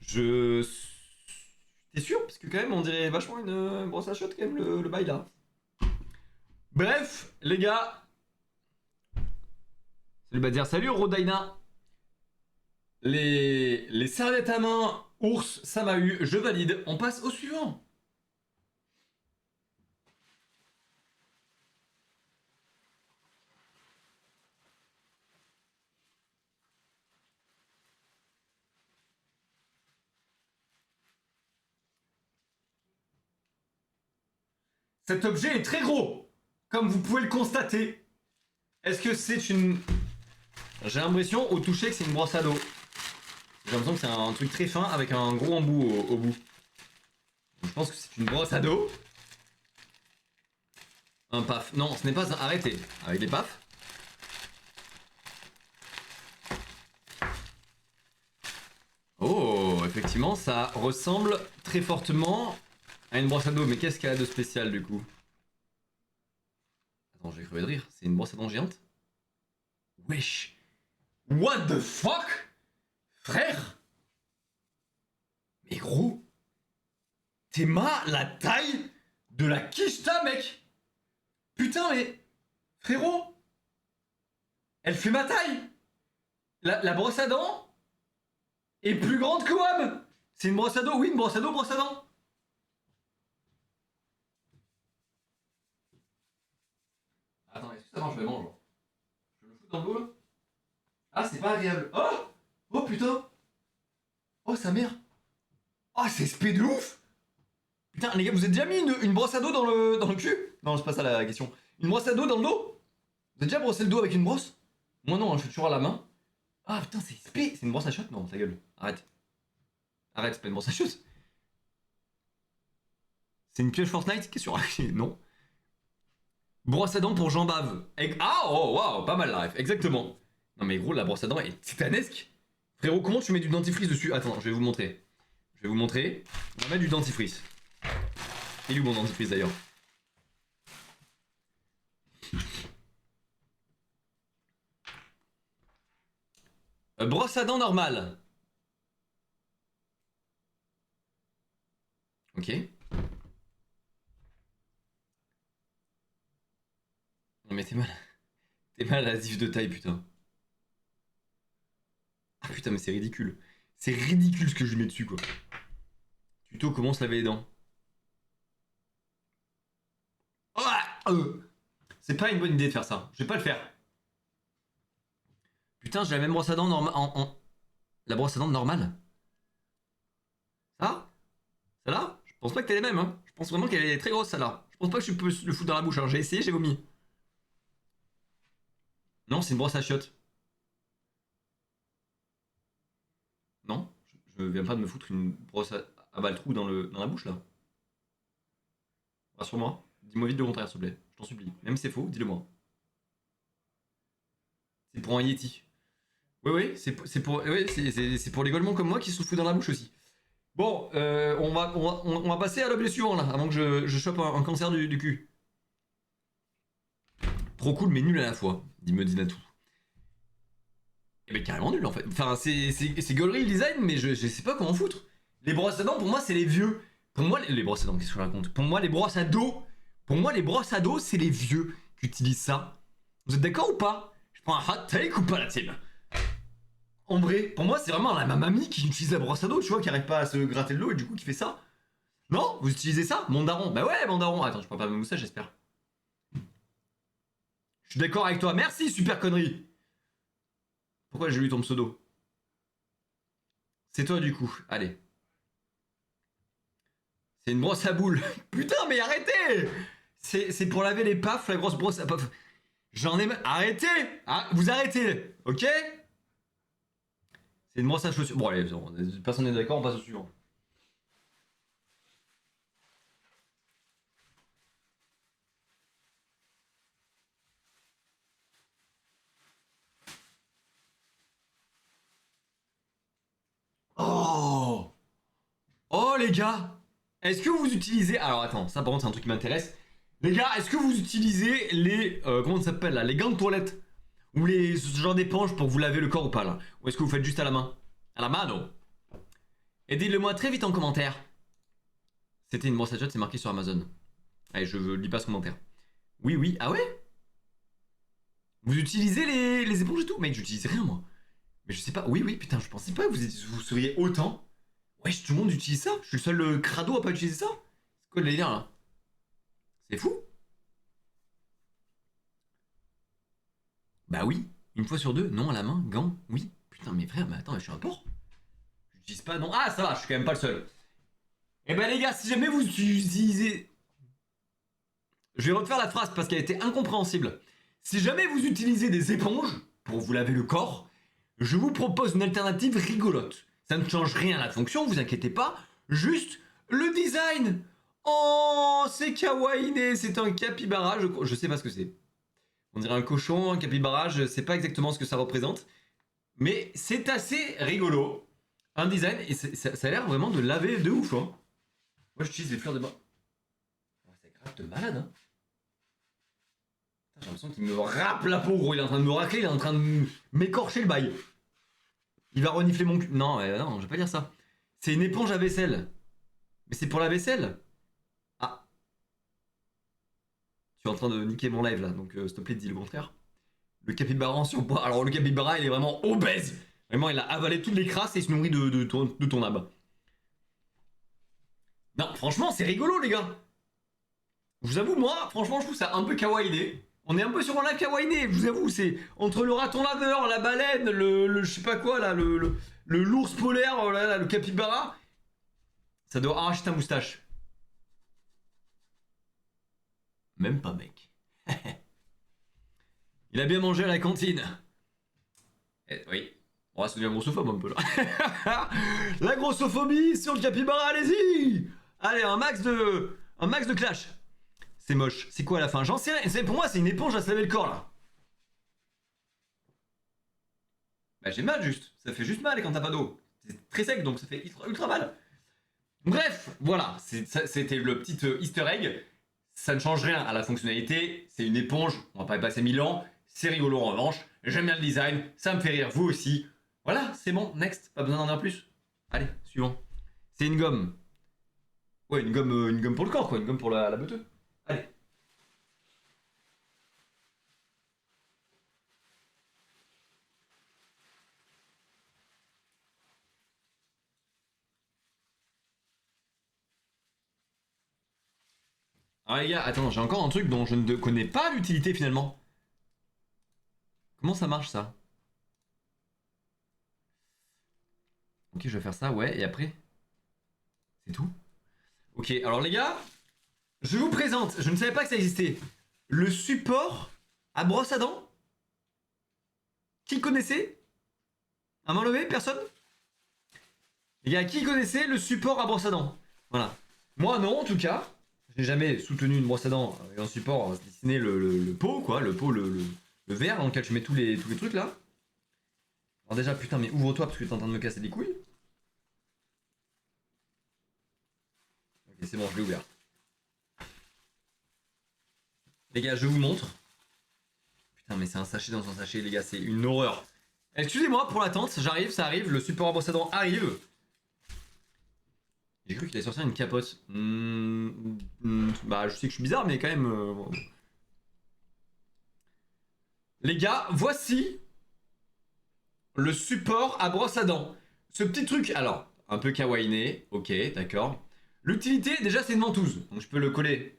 T'es sûr? Parce que quand même, on dirait vachement une brosse à shot quand même, le bail là. Bref, les gars. Salut Badir, salut Rodaina. Les serviettes à main, ours, ça m'a eu, je valide. On passe au suivant. Cet objet est très gros, comme vous pouvez le constater. Est-ce que c'est une... J'ai l'impression au toucher que c'est une brosse à dos. J'ai l'impression que c'est un truc très fin avec un gros embout au bout. Donc, je pense que c'est une brosse à dos. Un paf. Non, ce n'est pas un... Arrêtez. Avec les pafs. Oh, effectivement, ça ressemble très fortement à une brosse à dos. Mais qu'est-ce qu'elle a de spécial du coup? Attends, j'ai crevé de rire. C'est une brosse à dents géante? Wesh. What the fuck? Frère? Mais gros, t'es la taille de la quicheta, mec. Putain, mais... Frérot, elle fait ma taille. La brosse à dents est plus grande que WAM. C'est une brosse à dents, oui, une brosse à dents. Attends, est-ce que ça marche vraiment, genre? Je le fous dans l'eau, là? Ah, c'est pas agréable. Oh! Oh, putain! Oh, sa mère! Oh, c'est spé de ouf! Putain, les gars, vous avez déjà mis une brosse à dos dans le cul? Non, c'est pas ça la question. Une brosse à dos dans le dos? Vous avez déjà brossé le dos avec une brosse? Moi non, hein, je fais toujours à la main. Ah putain, c'est spé! C'est une brosse à shot? Non, ta gueule. Arrête. Arrête, c'est pas une brosse à shot. C'est une pioche Fortnite? Qu'est-ce que tu Non. Brosse à dents pour Jean Bave. Ah, oh, waouh, pas mal la ref, exactement. Non mais gros, la brosse à dents est titanesque. Frérot, comment tu mets du dentifrice dessus? Attends, je vais vous montrer. On va mettre du dentifrice. Il est où mon dentifrice d'ailleurs? Brosse à dents normale. Ok. Non mais t'es mal. T'es mal à la zif de taille, putain. Ah putain, mais c'est ridicule. C'est ridicule ce que je lui mets dessus, quoi. Tuto, comment se laver les dents? C'est pas une bonne idée de faire ça. Je vais pas le faire. Putain, j'ai la même brosse à dents normale. La brosse à dents normale? Ça? Celle-là? Je pense pas que t'es les mêmes, hein. Je pense vraiment qu'elle est très grosse, celle-là. Je pense pas que je peux le foutre dans la bouche. Hein. J'ai essayé, j'ai vomi. Non, c'est une brosse à chiottes. Non, je viens pas de me foutre une brosse à baltrou dans la bouche, là. Rassure-moi. Dis-moi vite le contraire, s'il te plaît. Je t'en supplie. Même si c'est faux, dis-le-moi. C'est pour un Yeti. Oui, c'est pour les golemons comme moi qui se foutent dans la bouche aussi. Bon, on va passer à l'objet suivant, là, avant que je chope un cancer du cul. Trop cool, mais nul à la fois, me dit Natou. Eh ben carrément nul en fait. Enfin, c'est gaulerie le design, mais je sais pas comment foutre. Les brosses à dents, pour moi, c'est les vieux. Pour moi, les brosses à dents, qu'est-ce que je raconte? Pour moi, les brosses à dos, c'est les vieux qui utilisent ça. Vous êtes d'accord ou pas? Je prends un hot take ou pas la team? En vrai, pour moi, c'est vraiment ma mamie qui utilise la brosse à dos, tu vois, qui arrête pas à se gratter de l'eau et du coup qui fait ça. Non? Vous utilisez ça? Mon daron. Bah ouais, mon daron. Attends, je prends pas ma moustache, j'espère. Je suis d'accord avec toi. Merci, super connerie. Pourquoi j'ai lu ton pseudo? C'est toi du coup. Allez. C'est une brosse à boules. Putain, mais arrêtez! C'est pour laver les pafs, la grosse brosse à paf. J'en ai... Arrêtez. Ah, vous arrêtez, ok? C'est une brosse à chaussures. Bon, allez, personne n'est d'accord, on passe au suivant. Oh! Oh, les gars! Est-ce que vous utilisez... Alors, attends, ça, par contre, c'est un truc qui m'intéresse. Les gars, est-ce que vous utilisez les... comment ça s'appelle, là? Les gants de toilette? Ou les... ce genre d'éponge pour vous laver le corps ou pas, là? Ou est-ce que vous faites juste à la main? À la main, non? Et dites-le-moi très vite en commentaire. C'était une brosse à chiottes, c'est marqué sur Amazon. Allez, je lis pas ce commentaire. Oui, oui. Ah ouais? Vous utilisez les éponges et tout? Mec, j'utilise rien, moi. Mais je sais pas. Oui, oui, putain, je pensais pas que vous seriez autant. Wesh, tout le monde utilise ça. Je suis le seul crado à pas utiliser ça. C'est quoi le délire, là? C'est fou. Bah oui. Une fois sur deux. Non, à la main. Gants. Oui. Putain, mais frère, mais attends, je suis un porc. J'utilise pas, non. Ah, ça va, je suis quand même pas le seul. Eh ben, les gars, si jamais vous utilisez... Je vais refaire la phrase parce qu'elle était incompréhensible. Si jamais vous utilisez des éponges pour vous laver le corps, je vous propose une alternative rigolote. Ça ne change rien à la fonction, vous inquiétez pas. Juste le design. Oh, c'est kawaii, c'est un capybara. Je sais pas ce que c'est. On dirait un cochon, un capybara, je sais pas exactement ce que ça représente. Mais c'est assez rigolo. Un design, et ça a l'air vraiment de laver de ouf. Hein. Moi j'utilise les fleurs de bain. Oh, c'est grave de malade. Hein. J'ai l'impression qu'il me râpe la peau, gros. Il est en train de me racler, il est en train de m'écorcher le bail. Il va renifler mon cul. Non, non, je vais pas dire ça. C'est une éponge à vaisselle. Mais c'est pour la vaisselle. Ah. Tu es en train de niquer mon live là, donc s'il te plaît, dis le contraire. Le capybara en surpoids. Alors, le capybara, il est vraiment obèse. Vraiment, il a avalé toutes les crasses et il se nourrit de ton âme. Non, franchement, c'est rigolo, les gars. Je vous avoue, moi, franchement, je trouve ça un peu kawaii. On est un peu sur un live kawaii, je vous avoue, c'est entre le raton laveur, la baleine, le je sais pas quoi là, le l'ours polaire, là, le capybara. Ça doit arracher ta moustache. Même pas, mec. Il a bien mangé à la cantine. Oui. On va se devenir grossophobe un peu là. La grossophobie sur le capybara, allez-y. Allez, un max de clash. C'est moche. C'est quoi à la fin? J'en sais rien. Pour moi, c'est une éponge à se laver le corps là. Bah, j'ai mal juste. Ça fait juste mal quand t'as pas d'eau. C'est très sec donc ça fait ultra mal. Bref, voilà. C'était le petit easter egg. Ça ne change rien à la fonctionnalité. C'est une éponge. On va pas y passer 1000 ans. C'est rigolo en revanche. J'aime bien le design. Ça me fait rire, vous aussi. Voilà, c'est bon. Next. Pas besoin d'en dire plus. Allez, suivant. C'est une gomme. Ouais, une gomme pour le corps quoi. Une gomme pour la beuteuse. Allez. Ah les gars, attends, j'ai encore un truc dont je ne connais pas l'utilité finalement. Comment ça marche ça? Ok, je vais faire ça, ouais, et après? C'est tout? Ok, alors les gars, je vous présente, je ne savais pas que ça existait, le support à brosse à dents. Qui connaissait? À main levée, personne? Les gars, qui connaissait le support à brosse à dents? Voilà. Moi non, en tout cas. Je n'ai jamais soutenu une brosse à dents avec un support à dessiner le pot, quoi, le pot, le verre dans lequel je mets tous les trucs là. Alors déjà, putain, mais ouvre-toi parce que t'es en train de me casser les couilles. Ok, c'est bon, je l'ai ouvert. Les gars, je vous montre. Putain, mais c'est un sachet dans un sachet, les gars, c'est une horreur. Excusez-moi pour l'attente, j'arrive, ça arrive, le support à brosse à dents arrive. J'ai cru qu'il allait sortir une capote. Bah, je sais que je suis bizarre, mais quand même. Bon. Les gars, voici le support à brosse à dents. Ce petit truc, alors, un peu kawaiiné, ok, d'accord. L'utilité, déjà, c'est une ventouse. Donc, je peux le coller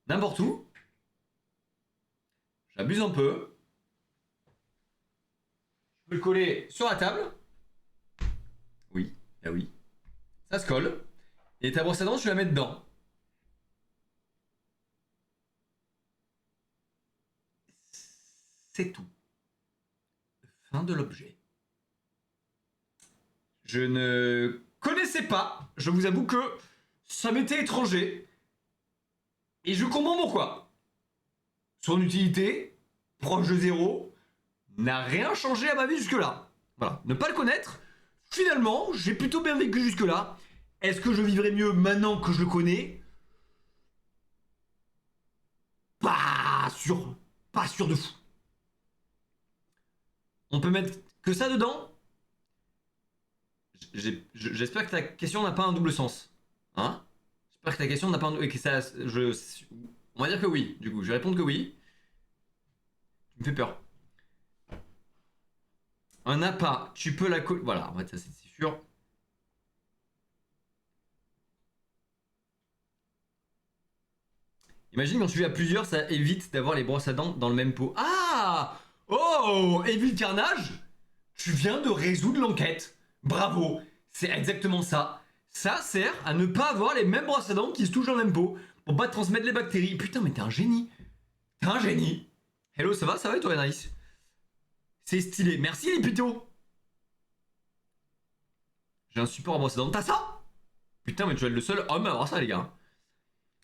n'importe où. J'abuse un peu. Je peux le coller sur la table. Oui, ah oui. Ça se colle. Et ta brosse à dents, tu la mets dedans. C'est tout. Fin de l'objet. Je ne connaissais pas, je vous avoue que ça m'était étranger. Et je comprends pourquoi. Son utilité, proche de zéro, n'a rien changé à ma vie jusque-là. Voilà, ne pas le connaître, finalement, j'ai plutôt bien vécu jusque-là. Est-ce que je vivrai mieux maintenant que je le connais? Pas sûr. Pas sûr de fou. On peut mettre que ça dedans? J'espère que ta question n'a pas un double sens. Hein? J'espère que ta question n'a pas un double... Que ça, on va dire que oui, du coup. Je vais répondre que oui. Tu me fais peur. Un appât, tu peux la coller... Voilà, en fait, ça c'est sûr. Imagine quand tu es à plusieurs, ça évite d'avoir les brosses à dents dans le même pot. Ah! Oh! Évite carnage! Tu viens de résoudre l'enquête. Bravo! C'est exactement ça. Ça sert à ne pas avoir les mêmes brosses à dents qui se touchent dans le même pot. Pour pas transmettre les bactéries. Putain, mais t'es un génie. T'es un génie. Hello, ça va? Ça va et toi, Anaïs? C'est stylé. Merci, les pitos. J'ai un support à brosse à dents. T'as ça? Putain, mais tu vas être le seul homme à avoir ça, les gars.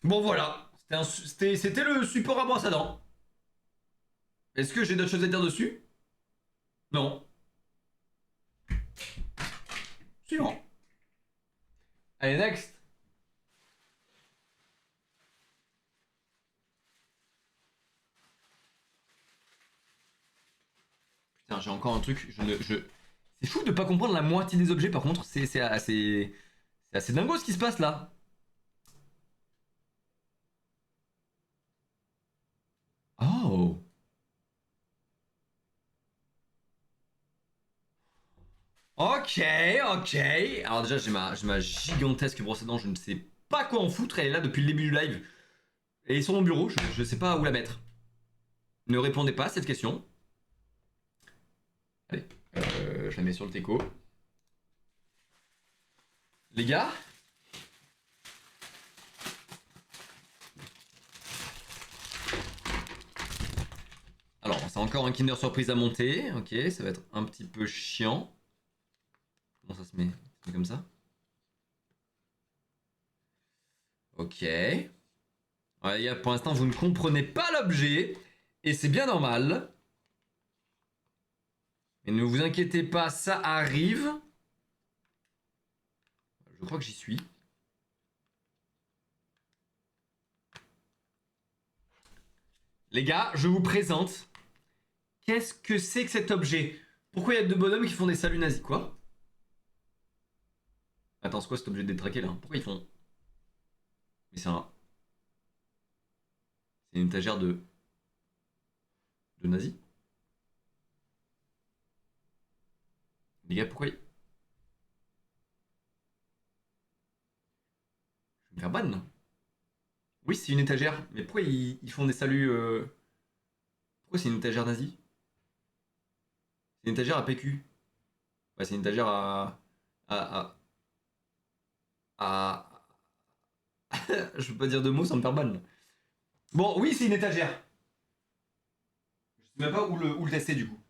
Bon, voilà. C'était le support à brosse à dents. Est-ce que j'ai d'autres choses à dire dessus? Non. Suivant. Allez, next. Putain, j'ai encore un truc. C'est fou de pas comprendre la moitié des objets, par contre. C'est assez dingo ce qui se passe là. Oh. Ok, ok. Alors déjà, j'ai ma gigantesque brosse à dents. Je ne sais pas quoi en foutre. Elle est là depuis le début du live. Et sur mon bureau, je sais pas où la mettre. Ne répondez pas à cette question. Allez, je la mets sur le teco. Les gars, alors c'est encore un Kinder Surprise à monter. Ok, ça va être un petit peu chiant. Comment ça se met? Ça se met comme ça. Ok. Ouais, les gars, pour l'instant, vous ne comprenez pas l'objet. Et c'est bien normal. Mais ne vous inquiétez pas, ça arrive. Je crois que j'y suis. Les gars, je vous présente. Qu'est-ce que c'est que cet objet? Pourquoi il y a deux bonhommes qui font des saluts nazis? Quoi? Attends, c'est quoi cet objet détraqué là? Pourquoi ils font... Mais c'est un... C'est une étagère de... nazis? Les gars, pourquoi ils... Je vais me faire ban là. Oui, c'est une étagère. Mais pourquoi ils font des saluts... Pourquoi c'est une étagère nazie? C'est une étagère à PQ. Ouais, c'est une étagère à... À... À... Je peux pas dire de mots sans me faire ban. Bon, oui, c'est une étagère. Je sais même pas où le tester du coup.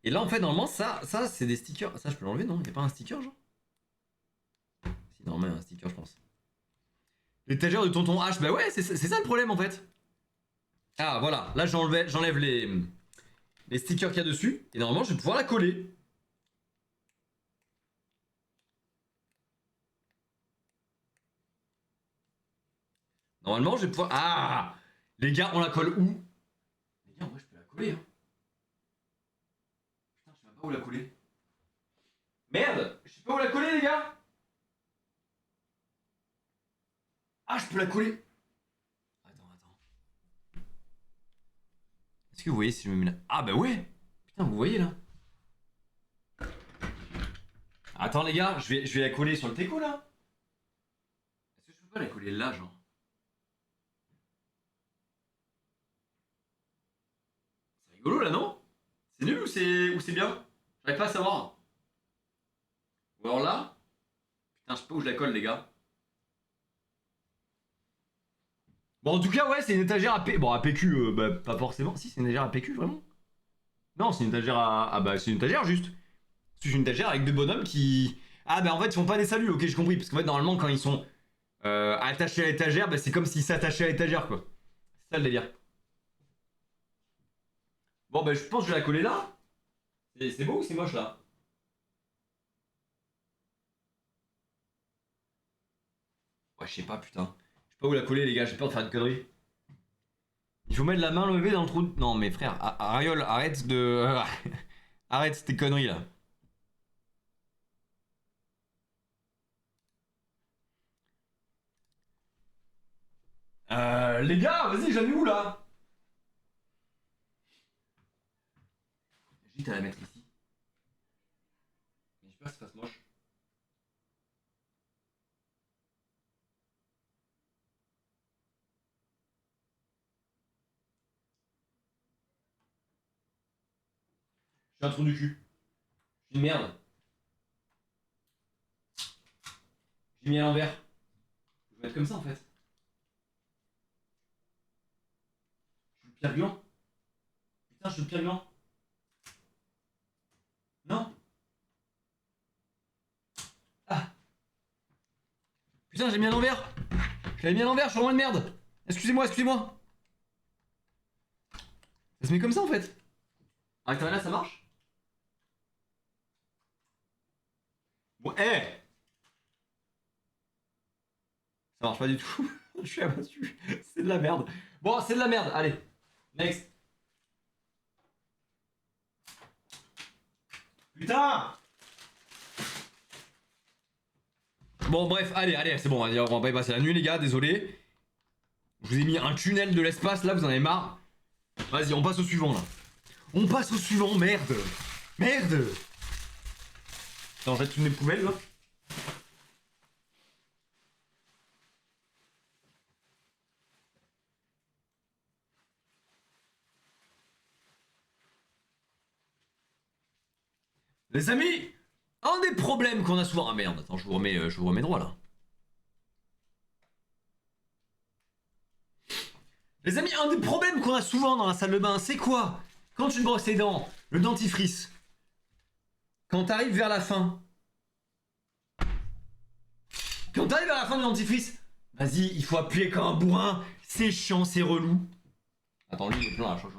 Et là, en fait, normalement, ça c'est des stickers. Ça, je peux l'enlever, non? Y'a pas un sticker, genre? Si, normalement, il y a un sticker, je pense. L'étagère de Tonton H, bah ouais, c'est ça le problème, en fait. Ah, voilà. Là, j'enlève les stickers qu'il y a dessus. Et normalement, je vais pouvoir la coller. Normalement, je vais pouvoir... Ah! Les gars, on la colle où? Les gars, moi, je peux la coller, hein. Putain, je sais même pas où la coller. Merde! Je sais pas où la coller, les gars! Ah, je peux la coller! Attends. Est-ce que vous voyez si je me mets là? Ah, bah ouais! Putain, vous voyez, là? Attends, les gars, je vais la coller sur le teco, là. Est-ce que je peux pas la coller là, genre? C'est rigolo, là, non? C'est nul ou c'est bien? J'arrive pas à savoir. Ou alors là? Putain, je sais pas où je la colle, les gars. Bon, en tout cas, ouais, c'est une étagère à Bon, à PQ, bah, pas forcément. Si, c'est une étagère à PQ, vraiment. Non, c'est une étagère à. Ah, bah, c'est une étagère juste. C'est une étagère avec deux bonhommes qui. Ah, bah, en fait, ils font pas des saluts, ok, j'ai compris. Parce qu'en fait, normalement, quand ils sont attachés à l'étagère, bah, c'est comme s'ils s'attachaient à l'étagère, quoi. C'est ça le délire. Bon, bah, je pense que je vais la coller là. C'est beau ou c'est moche là? Ouais, je sais pas, putain. Je sais pas où la coller, les gars, j'ai peur de faire une connerie. Il faut mettre la main levée dans le trou. Non, mais frère, Ariol, arrête de. Arrête tes conneries là. Les gars, vas-y, j'en ai où là? J'hésite à la mettre ici. Mais j'ai peur que ça fasse moche. Je suis un trou du cul. Je suis une merde. J'ai mis à l'envers. Je vais être comme ça en fait. Je suis le pire gland. Putain, je suis le pire gland. Non. Ah. Putain, j'ai mis à l'envers. Je l'avais mis à l'envers, je suis vraiment une merde. Excusez-moi, excusez-moi. Ça se met comme ça en fait. Ah, là, ça marche? Bon, ça marche pas du tout. Je suis abattu. C'est de la merde. Bon, c'est de la merde. Allez. Next. Putain. Bon, bref, allez, allez, c'est bon, on va pas y passer la nuit, les gars, désolé. Je vous ai mis un tunnel de l'espace, là, vous en avez marre. Vas-y, on passe au suivant, là. On passe au suivant, merde. Merde. Attends, jette une des poubelles, là. Les amis, un des problèmes qu'on a souvent... Ah merde, attends, je vous remets droit, là. Les amis, un des problèmes qu'on a souvent dans la salle de bain, c'est quoi? Quand tu te brosses les dents, le dentifrice. Quand t'arrives vers la fin. Quand t'arrives à la fin du dentifrice, vas-y, il faut appuyer comme un bourrin. C'est chiant, c'est relou. Attends, lui, il est plein là, change.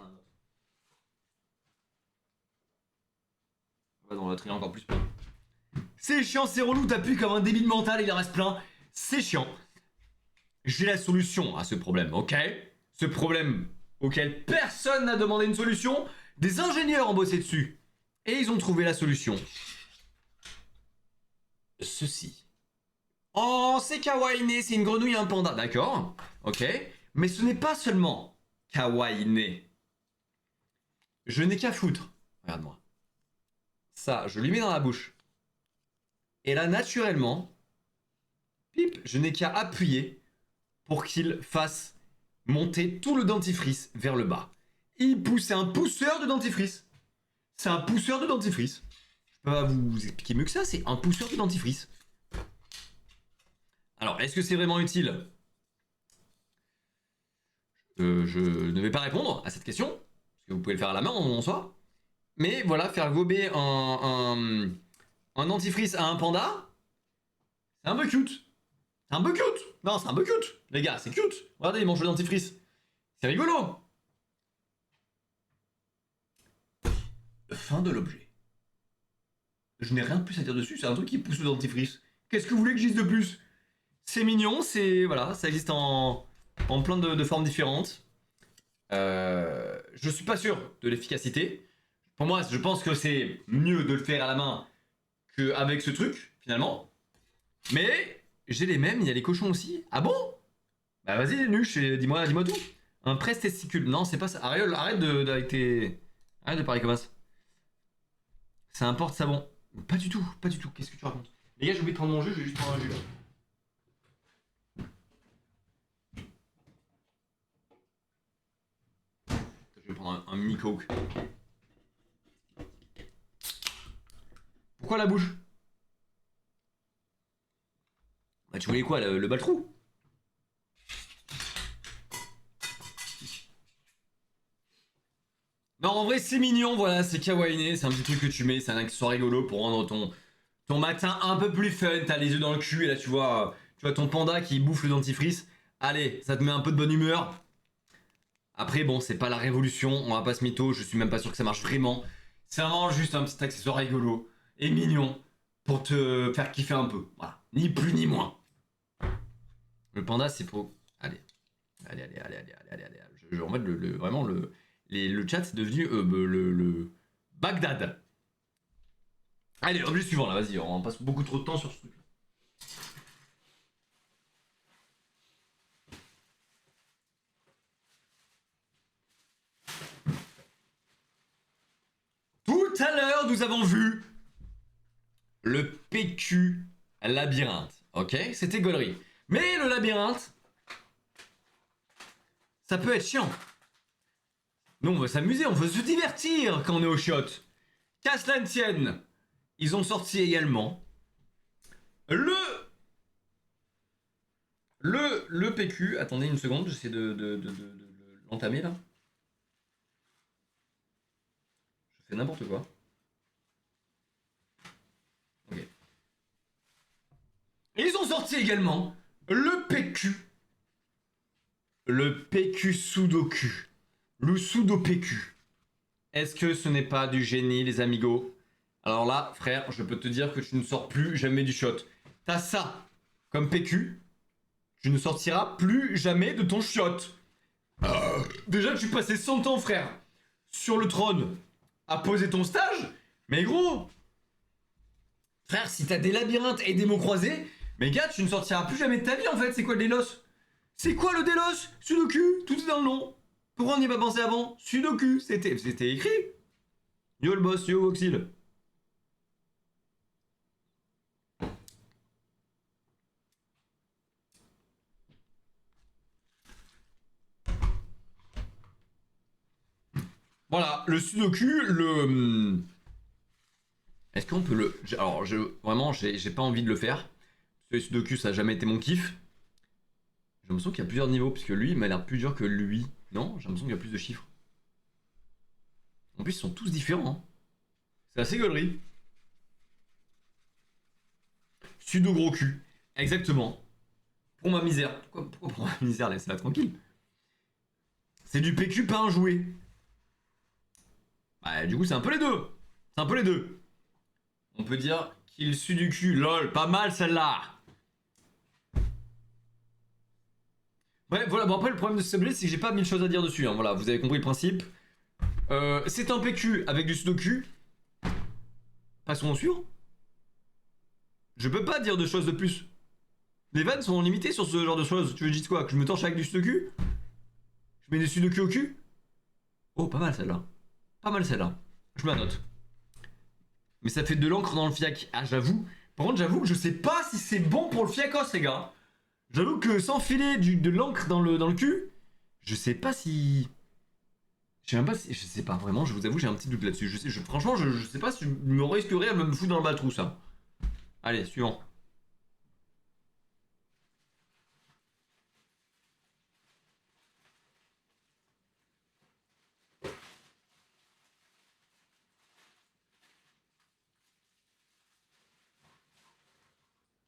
Vas-y, on va trier encore plus plein. C'est chiant, c'est relou, t'appuies comme un débile mental, il en reste plein. C'est chiant. J'ai la solution à ce problème, ok? Ce problème auquel personne n'a demandé une solution. Des ingénieurs ont bossé dessus. Et ils ont trouvé la solution. Ceci. Oh, c'est kawaii, c'est une grenouille, un panda. D'accord, ok. Mais ce n'est pas seulement kawaii. Je n'ai qu'à foutre. Regarde-moi. Ça, je lui mets dans la bouche. Et là, naturellement, pip, je n'ai qu'à appuyer pour qu'il fasse monter tout le dentifrice vers le bas. Il pousse, c'est un pousseur de dentifrice. C'est un pousseur de dentifrice. Je peux pas vous expliquer mieux que ça, c'est un pousseur de dentifrice. Alors, est-ce que c'est vraiment utile? Je ne vais pas répondre à cette question, parce que vous pouvez le faire à la main en soi. Mais voilà, faire gober un dentifrice à un panda, c'est un peu cute. C'est un peu cute. Non, c'est un peu cute. Les gars, c'est cute. Regardez, il mange le dentifrice. C'est rigolo. Fin de l'objet. Je n'ai rien de plus à dire dessus, c'est un truc qui pousse le dentifrice. Qu'est-ce que vous voulez que je dise de plus? C'est mignon, c'est... Voilà, ça existe en plein de formes différentes. Je suis pas sûr de l'efficacité. Pour moi, je pense que c'est mieux de le faire à la main qu'avec ce truc, finalement. Mais j'ai les mêmes, il y a les cochons aussi. Ah bon? Bah vas-y, Nuche, dis-moi tout. Un presse-testicule. Non, c'est pas ça. Ariel, arrête avec tes... Arrête de parler comme ça. C'est un porte-savon. Pas du tout, pas du tout. Qu'est-ce que tu racontes? Les gars, j'ai oublié de prendre mon jus, je vais juste prendre un jus là. Je vais prendre un mini coke. Pourquoi la bouche? Bah tu voulais quoi, le baltrou? Non, en vrai, c'est mignon, voilà, c'est kawaii, c'est un petit truc que tu mets, c'est un accessoire rigolo pour rendre ton matin un peu plus fun. T'as les yeux dans le cul et là, tu vois ton panda qui bouffe le dentifrice. Allez, ça te met un peu de bonne humeur. Après, bon, c'est pas la révolution, on va pas se mytho, je suis même pas sûr que ça marche vraiment. C'est vraiment juste un petit accessoire rigolo et mignon pour te faire kiffer un peu. Voilà, ni plus ni moins. Le panda, c'est pour. Allez. Allez. En fait, vraiment, le chat, c'est devenu le Bagdad. Allez, objet suivant, là, vas-y, on passe beaucoup trop de temps sur ce truc. Tout à l'heure, nous avons vu le PQ labyrinthe. Ok, c'était gaulerie. Mais le labyrinthe, ça peut être chiant. Nous, on veut s'amuser, on veut se divertir quand on est au chiottes. Qu'à cela ne tienne, ils ont sorti également le PQ. Attendez une seconde, j'essaie de l'entamer là. Je fais n'importe quoi. Ok. Et ils ont sorti également le PQ. Le PQ Sudoku. Le Sudo PQ. Est-ce que ce n'est pas du génie, les amigos? Alors là, frère, je peux te dire que tu ne sors plus jamais du shot. T'as ça comme PQ, tu ne sortiras plus jamais de ton shot. Déjà, tu passais 100 ans, frère, sur le trône à poser ton stage. Mais gros, frère, si t'as des labyrinthes et des mots croisés, mais gars, tu ne sortiras plus jamais de ta vie en fait. C'est quoi le délos? C'est quoi le délos? Sudoku, tout est dans le nom. Pourquoi on n'y a pas pensé avant? Sudoku, c'était écrit. Yo le boss, yo Voxil. Voilà, le Sudoku, le. Est-ce qu'on peut le. Alors, vraiment, j'ai pas envie de le faire. Parce que le Sudoku, ça a jamais été mon kiff. J'ai l'impression qu'il y a plusieurs niveaux, parce que lui, il m'a l'air plus dur que lui. Non, j'ai l'impression qu'il y a plus de chiffres. En plus, ils sont tous différents. Hein. C'est assez gaulerie. Sudo gros cul. Exactement. Pour ma misère. Pourquoi pour ma misère, laisse-la tranquille. C'est du PQ, pas un jouet. Bah, du coup, c'est un peu les deux. C'est un peu les deux. On peut dire qu'il sue du cul. Lol, pas mal celle-là. Bref, voilà. Bon, après, le problème de ce objet, c'est que j'ai pas mille choses à dire dessus. Hein. Voilà, vous avez compris le principe. C'est un PQ avec du sudoku. Passons sûr. Je peux pas dire de choses de plus. Les vannes sont limitées sur ce genre de choses. Tu veux dire quoi? Que je me torche avec du sudoku? Je mets des sudoku au cul? Oh, pas mal celle-là. Pas mal celle-là. Je me la note. Mais ça fait de l'encre dans le fiac. Ah, j'avoue. Par contre, j'avoue que je sais pas si c'est bon pour le fiacos, les gars. J'avoue que s'enfiler de l'encre dans le cul, je sais pas si. Je sais même pas si. Je sais pas vraiment, je vous avoue, j'ai un petit doute là-dessus. Franchement, je sais pas si je me risquerais à me foutre dans le bas trou, ça. Allez, suivant.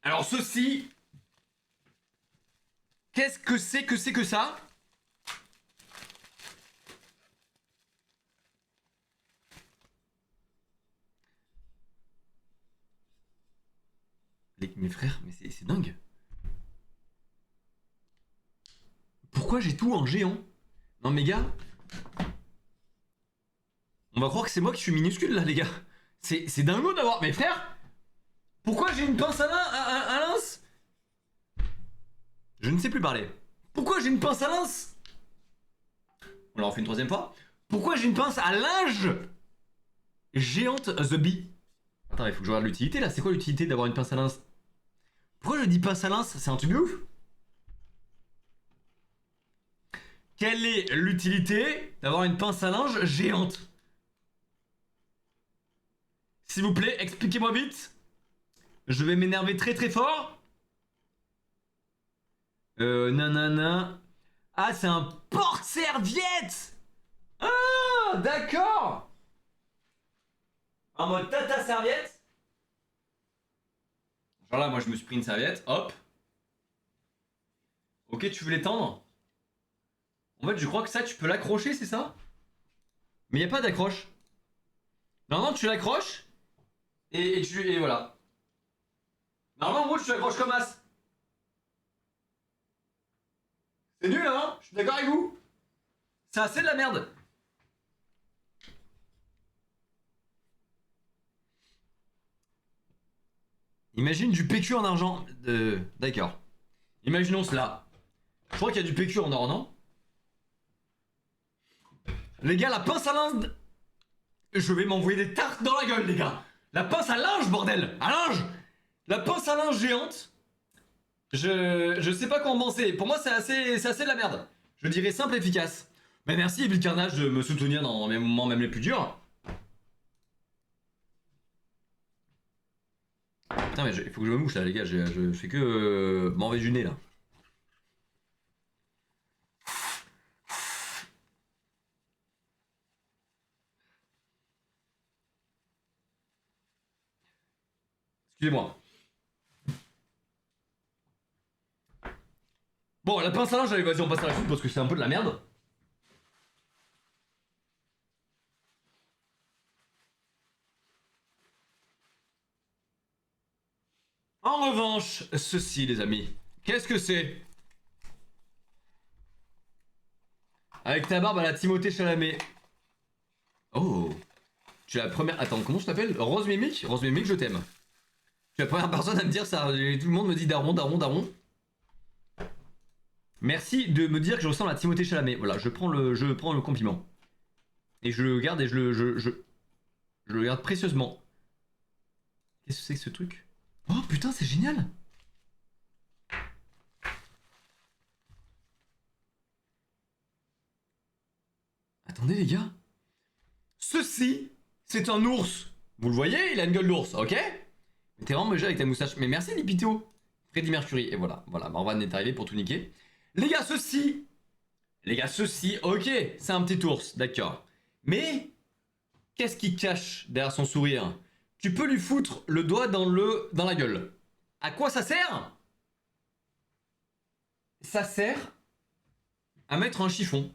Alors, ceci. Qu'est-ce que c'est que ça? Mes frères, mais c'est dingue. Pourquoi j'ai tout en géant? Non, mais gars. On va croire que c'est moi qui suis minuscule là, les gars. C'est dingo d'avoir. Mes frères, pourquoi j'ai une pince à lince? Je ne sais plus parler. Pourquoi j'ai une pince à lince? On l'a refait une troisième fois. Pourquoi j'ai une pince à linge géante The Bee? Attends, il faut que je regarde l'utilité là. C'est quoi l'utilité d'avoir une pince à lince? Pourquoi je dis pince à lince? C'est un truc de ouf. Quelle est l'utilité d'avoir une pince à linge géante? S'il vous plaît, expliquez-moi vite. Je vais m'énerver très très fort. Nanana. Ah, c'est un porte-serviette. Ah, d'accord. En mode tata serviette. Genre là, moi je me suis pris une serviette, hop. Ok, tu veux l'étendre? En fait, je crois que ça, tu peux l'accrocher, c'est ça? Mais y a pas d'accroche. Non, tu l'accroches et voilà. Normalement, en gros, tu l'accroches comme as. C'est nul, hein? Je suis d'accord avec vous. C'est assez de la merde. Imagine du PQ en argent. D'accord. Imaginons cela. Je crois qu'il y a du PQ en or, non? Les gars, la pince à linge. Je vais m'envoyer des tartes dans la gueule, les gars. La pince à linge, bordel. À linge. La pince à linge géante. Je sais pas quoi en penser. Pour moi, c'est assez de la merde. Je dirais simple et efficace. Mais merci, Evil Carnage, de me soutenir dans mes moments même les plus durs. Putain, mais il faut que je me mouche là, les gars. Je fais que m'enlever du nez là. Excusez-moi. Bon, la pince à linge, allez, vas-y, on passe à la suite parce que c'est un peu de la merde. En revanche, ceci, les amis. Qu'est-ce que c'est? Avec ta barbe à la Timothée Chalamet. Oh. Tu es la première. Attends, comment je t'appelle? Rose Mimic? Rose Mimic, je t'aime. Tu es la première personne à me dire ça. Tout le monde me dit daron, daron, daron. Merci de me dire que je ressemble à Timothée Chalamet. Voilà, je prends le compliment. Et je le garde et je le garde précieusement. Qu'est-ce que c'est que ce truc? Oh putain, c'est génial! Attendez les gars. Ceci, c'est un ours. Vous le voyez, il a une gueule d'ours, ok? Mais t'es vraiment méchant avec ta moustache. Mais merci Lipito. Freddy Mercury. Et voilà, Marwan est arrivé pour tout niquer. Les gars, ceci, ok, c'est un petit ours, d'accord. Mais, qu'est-ce qui cache derrière son sourire? Tu peux lui foutre le doigt dans la gueule. À quoi ça sert? Ça sert à mettre un chiffon.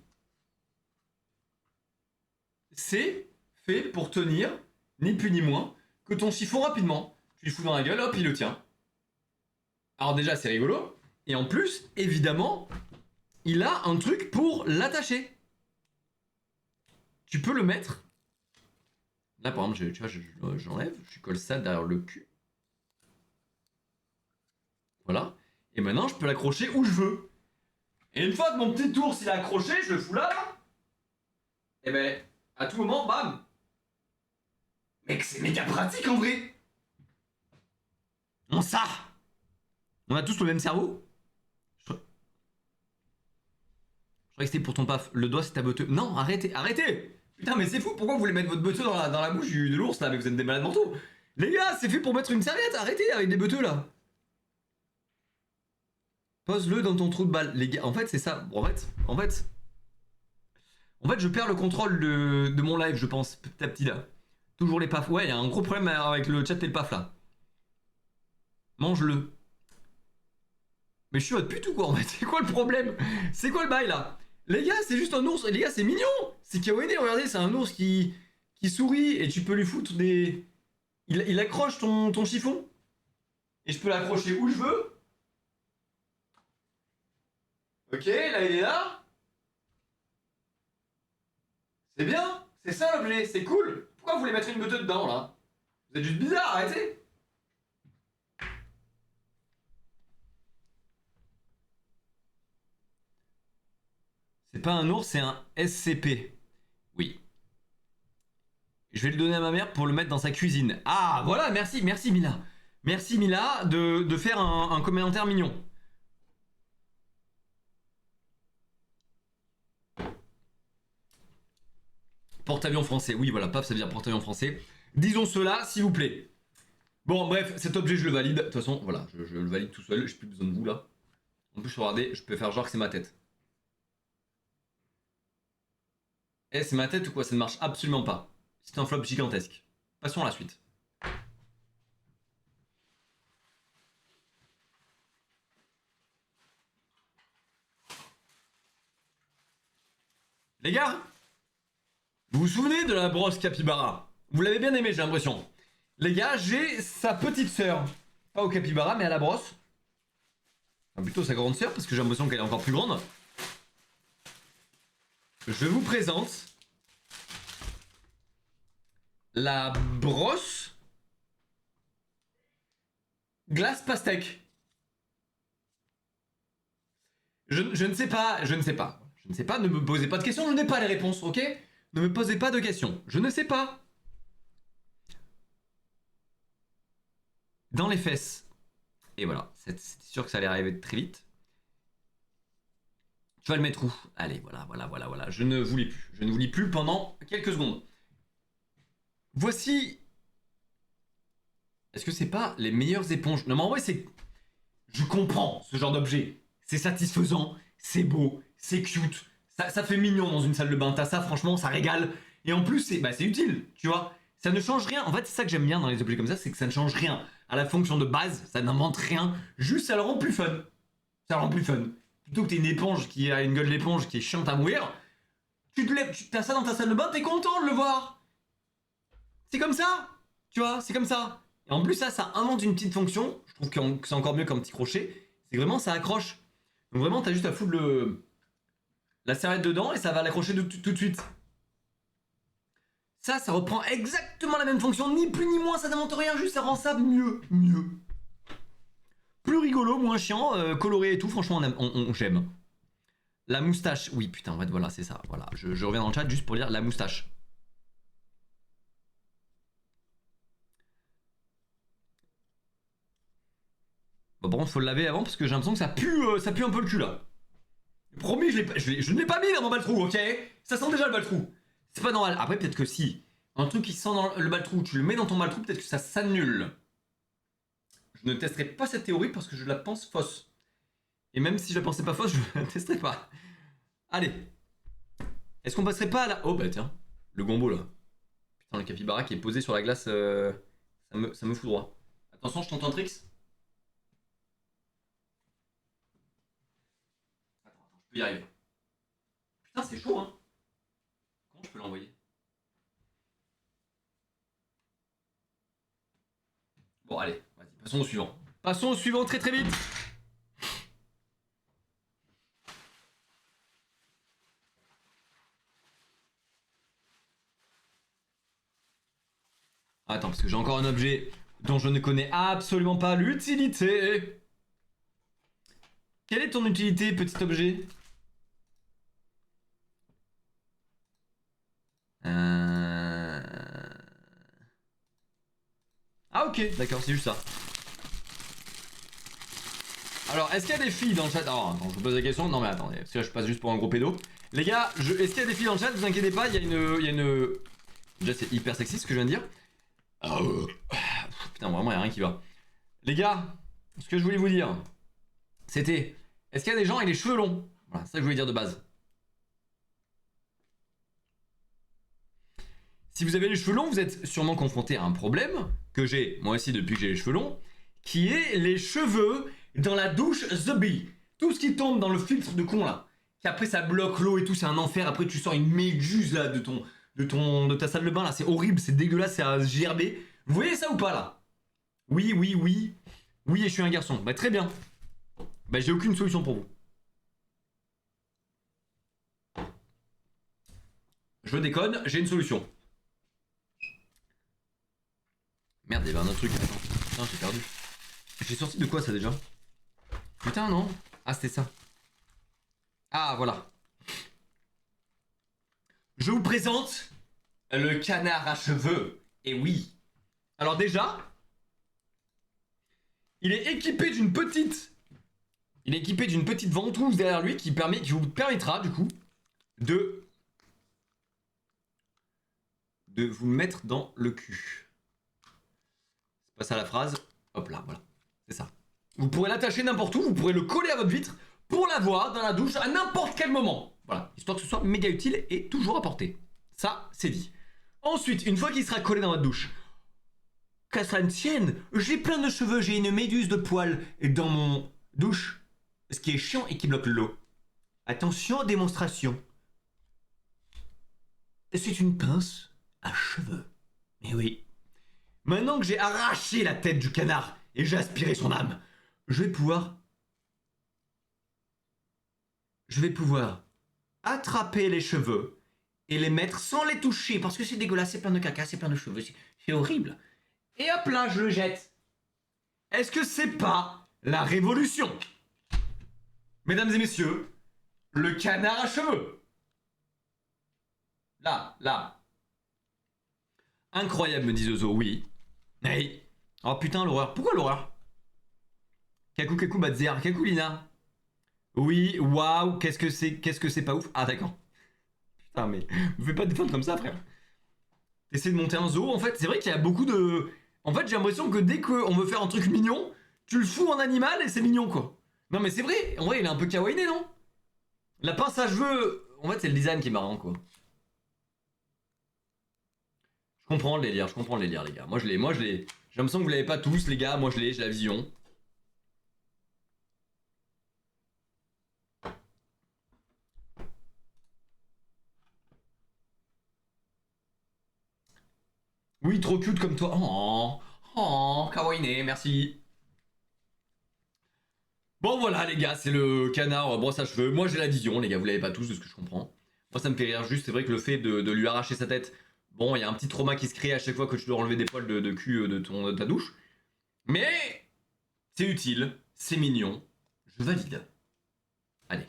C'est fait pour tenir, ni plus ni moins, que ton chiffon rapidement. Tu lui fous dans la gueule, hop, il le tient. Alors déjà, c'est rigolo. Et en plus, évidemment, il a un truc pour l'attacher. Tu peux le mettre. Là, par exemple, tu vois, j'enlève, je colle ça derrière le cul. Voilà. Et maintenant, je peux l'accrocher où je veux. Et une fois que mon petit ours il est accroché, je le fous là. Et ben, à tout moment, bam. Mec, c'est méga pratique en vrai. On ça. On a tous le même cerveau. Je crois que c'était pour ton paf. Le doigt, c'est ta beuteux. Non, arrêtez, arrêtez. Putain, mais c'est fou. Pourquoi vous voulez mettre votre beuteux dans la bouche de l'ours là? Mais vous êtes des malades mentaux. Les gars, c'est fait pour mettre une serviette. Arrêtez avec des beuteux là. Pose-le dans ton trou de balle. Les gars, en fait, c'est ça. En fait, je perds le contrôle de mon live, je pense, petit à petit là. Toujours les pafs. Ouais, il y a un gros problème avec le chat et le paf là. Mange-le. Mais je suis votre pute ou quoi en fait? C'est quoi le problème? C'est quoi le bail là? Les gars, c'est juste un ours. Les gars, c'est mignon. C'est Kawaii, regardez, c'est un ours qui sourit et tu peux lui foutre des. Il accroche ton chiffon. Et je peux l'accrocher où je veux. Ok, là il est là. C'est bien. C'est ça l'objet, c'est cool. Pourquoi vous voulez mettre une beuteuse dedans là? Vous êtes juste bizarre, arrêtez. C'est pas un ours, c'est un SCP. Oui. Je vais le donner à ma mère pour le mettre dans sa cuisine. Ah, voilà, merci Mila. Merci Mila de faire un commentaire mignon. Porte-avions français, oui, voilà, paf, ça veut dire porte-avions français. Disons cela, s'il vous plaît. Bon, bref, cet objet, je le valide. De toute façon, voilà, je le valide tout seul, j'ai plus besoin de vous là. En plus, regardez, je peux faire genre que c'est ma tête. Eh, c'est ma tête ou quoi? Ça ne marche absolument pas. C'est un flop gigantesque. Passons à la suite. Les gars, vous vous souvenez de la brosse capybara? Vous l'avez bien aimé, j'ai l'impression. Les gars, j'ai sa petite sœur. Pas au capybara, mais à la brosse. Enfin, plutôt sa grande sœur, parce que j'ai l'impression qu'elle est encore plus grande. Je vous présente la brosse glace pastèque. Je ne sais pas, je ne sais pas. Je ne sais pas, ne me posez pas de questions, je n'ai pas les réponses, ok? Ne me posez pas de questions, je ne sais pas. Dans les fesses. Et voilà, c'était sûr que ça allait arriver très vite. Tu vas le mettre où? Allez, voilà. Je ne vous lis plus. Je ne vous lis plus pendant quelques secondes. Voici. Est-ce que c'est pas les meilleures éponges? Non, mais en vrai, c'est. Je comprends ce genre d'objet. C'est satisfaisant, c'est beau, c'est cute. Ça fait mignon dans une salle de bain. T'as ça, franchement, ça régale. Et en plus, c'est utile, tu vois. Ça ne change rien. En fait, c'est ça que j'aime bien dans les objets comme ça, c'est que ça ne change rien à la fonction de base. Ça n'invente rien. Juste, ça le rend plus fun. Ça le rend plus fun. Plutôt que t'aies une éponge qui a une gueule d'éponge qui est chiante à mourir, tu te lèves, t'as ça dans ta salle de bain, t'es content de le voir. C'est comme ça. Tu vois, c'est comme ça. Et en plus, ça invente une petite fonction. Je trouve que c'est encore mieux qu'un petit crochet. C'est que vraiment, ça accroche. Donc vraiment, t'as juste à foutre la serviette dedans et ça va l'accrocher tout de suite. Ça reprend exactement la même fonction, ni plus ni moins, ça n'invente rien, juste ça rend ça mieux. Plus rigolo, moins chiant, coloré et tout, franchement, j'aime. La moustache, oui, putain, en fait, voilà, c'est ça. Voilà, je reviens dans le chat juste pour lire la moustache. Bon, par contre, faut le laver avant parce que j'ai l'impression que ça pue un peu le cul là. Promis, je ne l'ai pas mis dans mon baltrou, ok? Ça sent déjà le baltrou. C'est pas normal. Après, peut-être que si un truc qui sent dans le baltrou, tu le mets dans ton baltrou, peut-être que ça s'annule. Je ne testerai pas cette théorie parce que je la pense fausse. Et même si je la pensais pas fausse, je la testerai pas. Allez. Est-ce qu'on passerait pas à la... Oh bah tiens, le gombo là. Putain, le capybara qui est posé sur la glace, ça me fout droit. Attention, je tente un tricks. Attends, je peux y arriver. Putain, c'est chaud, hein. Comment je peux l'envoyer? Bon, allez, vas-y, passons au suivant. Passons au suivant très très vite. Attends, parce que j'ai encore un objet dont je ne connais absolument pas l'utilité. Quelle est ton utilité, petit objet? Ah ok, d'accord, c'est juste ça. Alors, est-ce qu'il y a des filles dans le chat? Alors, attends, je vous pose la question. Non mais attendez, parce que là je passe juste pour un gros pédo. Les gars, est-ce qu'il y a des filles dans le chat? Vous inquiétez pas, il y a une... Déjà c'est hyper sexy ce que je viens de dire. Putain, vraiment, il n'y a rien qui va. Les gars, ce que je voulais vous dire, c'était... Est-ce qu'il y a des gens avec les cheveux longs? Voilà, c'est ça que je voulais dire de base. Si vous avez les cheveux longs, vous êtes sûrement confronté à un problème, que j'ai moi aussi depuis que j'ai les cheveux longs, qui est les cheveux dans la douche The Bee. Tout ce qui tombe dans le filtre de con là, qui après ça bloque l'eau et tout, c'est un enfer, après tu sors une méduse là de ta salle de bain là, c'est horrible, c'est dégueulasse, c'est à gerber. Vous voyez ça ou pas là? Oui, et je suis un garçon. Bah très bien. Bah j'ai aucune solution pour vous. Je déconne, j'ai une solution. Merde, il y avait un autre truc. Attends. Putain, j'ai perdu. J'ai sorti de quoi ça déjà? Putain, non. Ah, c'était ça. Ah, voilà. Je vous présente le canard à cheveux. Et oui. Alors déjà, il est équipé d'une petite... Il est équipé d'une petite ventouse derrière lui qui vous permettra, du coup, de vous mettre dans le cul. C'est pas ça la phrase. Hop là, voilà. C'est ça. Vous pourrez l'attacher n'importe où, vous pourrez le coller à votre vitre pour l'avoir dans la douche à n'importe quel moment. Voilà. Voilà, histoire que ce soit méga utile et toujours à portée. Ça, c'est dit. Ensuite, une fois qu'il sera collé dans votre douche, qu'à ça ne tienne, j'ai plein de cheveux, j'ai une méduse de poils dans mon douche. Ce qui est chiant et qui bloque l'eau. Attention, démonstration. C'est une pince à cheveux. Mais oui. Maintenant que j'ai arraché la tête du canard et j'ai aspiré son âme, je vais pouvoir attraper les cheveux et les mettre sans les toucher parce que c'est dégueulasse, c'est plein de caca, c'est plein de cheveux, c'est horrible. Et hop là, je le jette. Est-ce que c'est pas la révolution? Mesdames et messieurs, le canard à cheveux. Là. Incroyable, me dit Zozo, oui. Hey. Oh putain, l'horreur. Pourquoi l'horreur? Kaku Badziar, Kaku Lina. Oui, waouh, qu'est-ce que c'est pas ouf? Ah d'accord. Putain, mais vous faites pas défendre comme ça, frère. Essayer de monter un zoo, en fait, c'est vrai qu'il y a beaucoup de... En fait, j'ai l'impression que dès qu'on veut faire un truc mignon, tu le fous en animal et c'est mignon, quoi. Non, mais c'est vrai, en vrai, il est un peu kawaiiné, non? La pince à cheveux... En fait, c'est le design qui est marrant, quoi. Je comprends le délire, les gars. Moi, je l'ai. J'ai l'impression que vous l'avez pas tous, les gars. Moi, je l'ai, j'ai la vision. Oui, trop cute comme toi. Oh, kawaii, merci. Bon, voilà, les gars, c'est le canard brosse à cheveux. Moi, j'ai la vision, les gars, vous l'avez pas tous, de ce que je comprends. Moi, ça me fait rire juste. C'est vrai que le fait de lui arracher sa tête, bon, il y a un petit trauma qui se crée à chaque fois que tu dois enlever des poils de cul de ta douche. Mais c'est utile, c'est mignon. Je valide. Allez.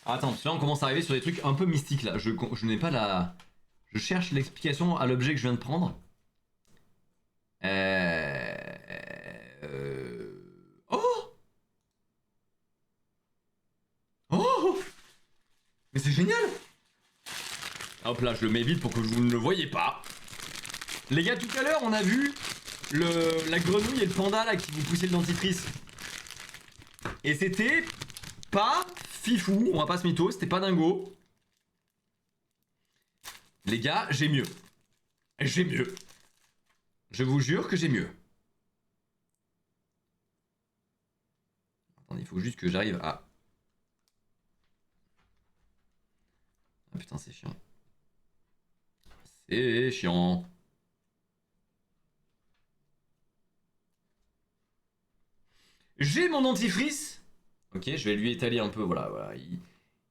Ah, attends, parce que là on commence à arriver sur des trucs un peu mystiques là. Je n'ai pas la. Je cherche l'explication à l'objet que je viens de prendre. Oh. Oh. Mais c'est génial. Hop là, je le mets vite pour que vous ne le voyez pas. Les gars, tout à l'heure on a vu la grenouille et le panda là qui vous poussaient le dentifrice. Et c'était pas fifou, on va pas se mytho, c'était pas dingo. Les gars, j'ai mieux. J'ai mieux. Je vous jure que j'ai mieux. Attendez, il faut juste que j'arrive à... Ah putain, c'est chiant. C'est chiant. J'ai mon dentifrice. Ok, je vais lui étaler un peu, voilà.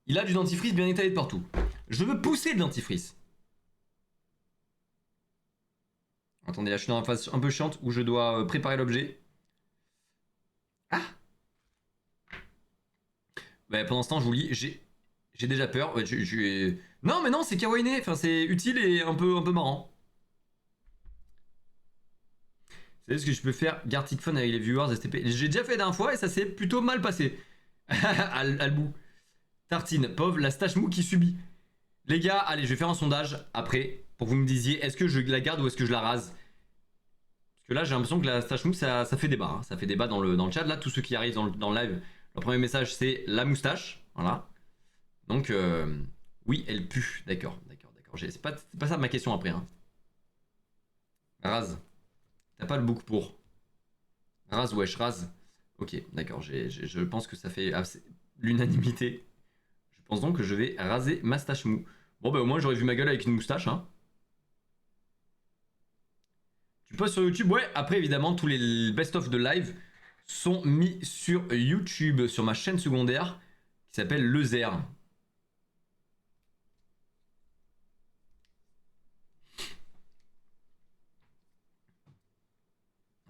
Il a du dentifrice bien étalé de partout. Je veux pousser le dentifrice. Attendez, là je suis dans la phase un peu chiante où je dois préparer l'objet. Ah. Bah, pendant ce temps, je vous lis, j'ai déjà peur. Ouais, non, mais non, c'est kawaii, enfin c'est utile et un peu marrant. C'est ce que je peux faire Gartic Fun avec les viewers STP. J'ai déjà fait la dernière fois et ça s'est plutôt mal passé. Albou. Tartine, pauvre, la stache mou qui subit. Les gars, allez, je vais faire un sondage après pour que vous me disiez est-ce que je la garde ou est-ce que je la rase. Parce que là, j'ai l'impression que la stache mou, ça fait débat. Hein. Ça fait débat dans le chat. Là, tous ceux qui arrivent dans le live, le premier message, c'est la moustache. Voilà. Donc, oui, elle pue. D'accord. C'est pas ça ma question après. Hein. Rase. T'as pas le bouc pour. Rase, wesh, rase. Ok, d'accord. Je pense que ça fait l'unanimité. Je pense donc que je vais raser ma stache mou. Bon, bah au moins, j'aurais vu ma gueule avec une moustache. Hein. Tu postes sur YouTube, ouais. Après, évidemment, tous les best-of de live sont mis sur YouTube, sur ma chaîne secondaire qui s'appelle Le Zer.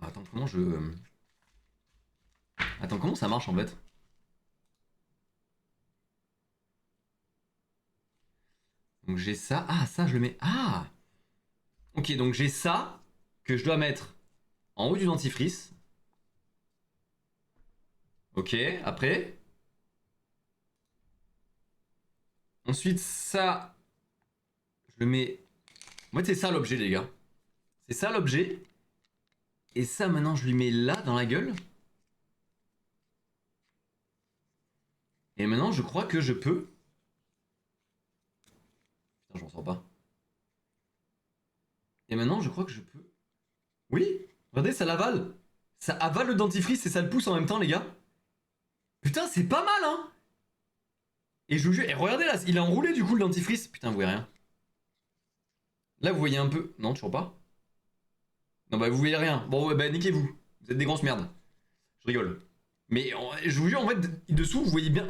Attends, Attends, comment ça marche en fait? Donc j'ai ça. Ah, ça, je le mets. Ah! Ok, donc j'ai ça que je dois mettre en haut du dentifrice. Ok, après. Ensuite, ça, je le mets En fait, c'est ça l'objet, les gars. C'est ça l'objet. Et ça, maintenant, je lui mets là, dans la gueule. Et maintenant, je crois que je peux... Putain, je m'en sors pas. Et maintenant, je crois que je peux... Oui, regardez, ça l'avale. Ça avale le dentifrice et ça le pousse en même temps, les gars. Putain, c'est pas mal, hein. Et je vous jure, et regardez là, il est enroulé du coup le dentifrice. Putain, vous voyez rien. Là, vous voyez un peu. Non, toujours pas. Non, bah, vous voyez rien. Bon, bah, niquez-vous. Vous êtes des grosses merdes. Je rigole. Mais je vous jure, en fait, dessous, vous voyez bien.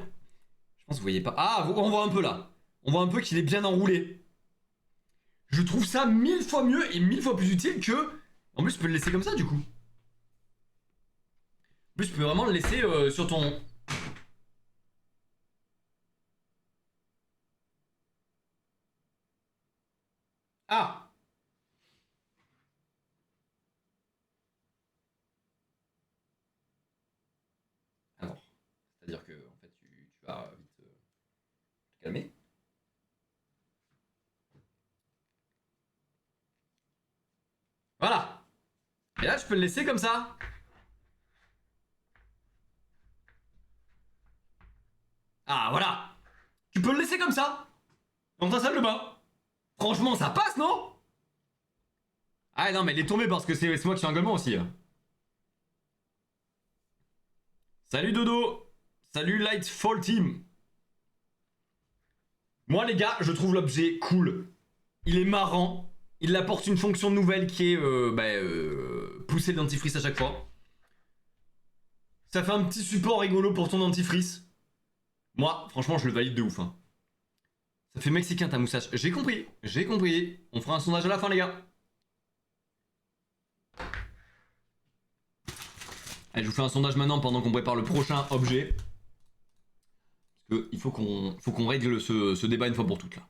Je pense que vous voyez pas. Ah, on voit un peu là. On voit un peu qu'il est bien enroulé. Je trouve ça 1000 fois mieux et 1000 fois plus utile que. En plus, tu peux le laisser comme ça du coup. En plus, tu peux vraiment le laisser sur ton. Ah! Alors, c'est-à-dire que en fait, tu vas vite te calmer. Voilà! Et là, je peux le laisser comme ça. Ah, voilà! Tu peux le laisser comme ça. Dans ta salle de bain. Franchement, ça passe, non? Ah non, mais il est tombé parce que c'est moi qui suis un gueulement aussi. Salut Dodo. Salut Lightfall Team. Moi les gars, je trouve l'objet cool. Il est marrant. Il apporte une fonction nouvelle qui est pousser le dentifrice à chaque fois. Ça fait un petit support rigolo pour ton dentifrice. Moi, franchement, je le valide de ouf. Hein. Ça fait mexicain ta moustache. J'ai compris, j'ai compris. On fera un sondage à la fin les gars. Allez, je vous fais un sondage maintenant pendant qu'on prépare le prochain objet. Parce qu'il faut qu'on règle ce débat une fois pour toutes là.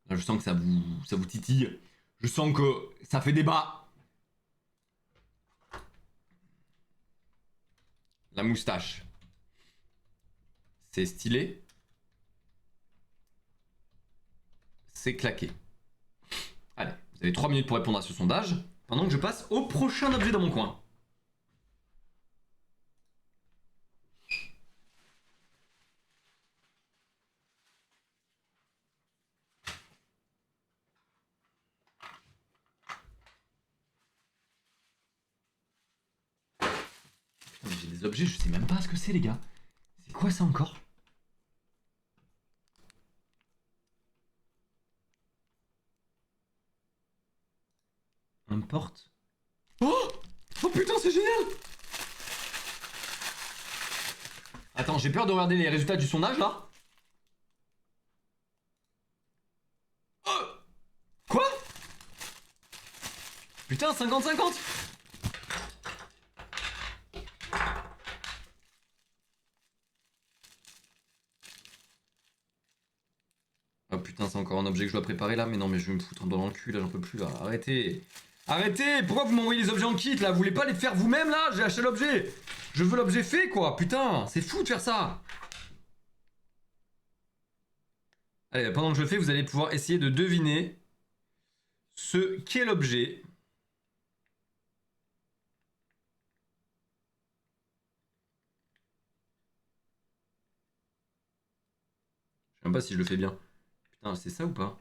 Là, je sens que ça vous titille. Je sens que ça fait débat. La moustache. C'est stylé. C'est claqué. Allez, vous avez 3 minutes pour répondre à ce sondage. Pendant que je passe au prochain objet dans mon coin. Putain, mais j'ai des objets, je sais même pas ce que c'est les gars. C'est quoi ça encore? Un porte. Oh! Oh putain, c'est génial! Attends, j'ai peur de regarder les résultats du sondage là. Oh! Quoi? Putain, 50-50! Oh putain, c'est encore un objet que je dois préparer là, mais non, mais je vais me foutre dans le cul là, j'en peux plus là. Arrêtez! Arrêtez! Pourquoi vous m'envoyez les objets en kit là? Vous voulez pas les faire vous-même là? J'ai acheté l'objet! Je veux l'objet fait quoi! Putain! C'est fou de faire ça! Allez, pendant que je le fais, vous allez pouvoir essayer de deviner ce qu'est l'objet. Je sais même pas si je le fais bien. Putain, c'est ça ou pas?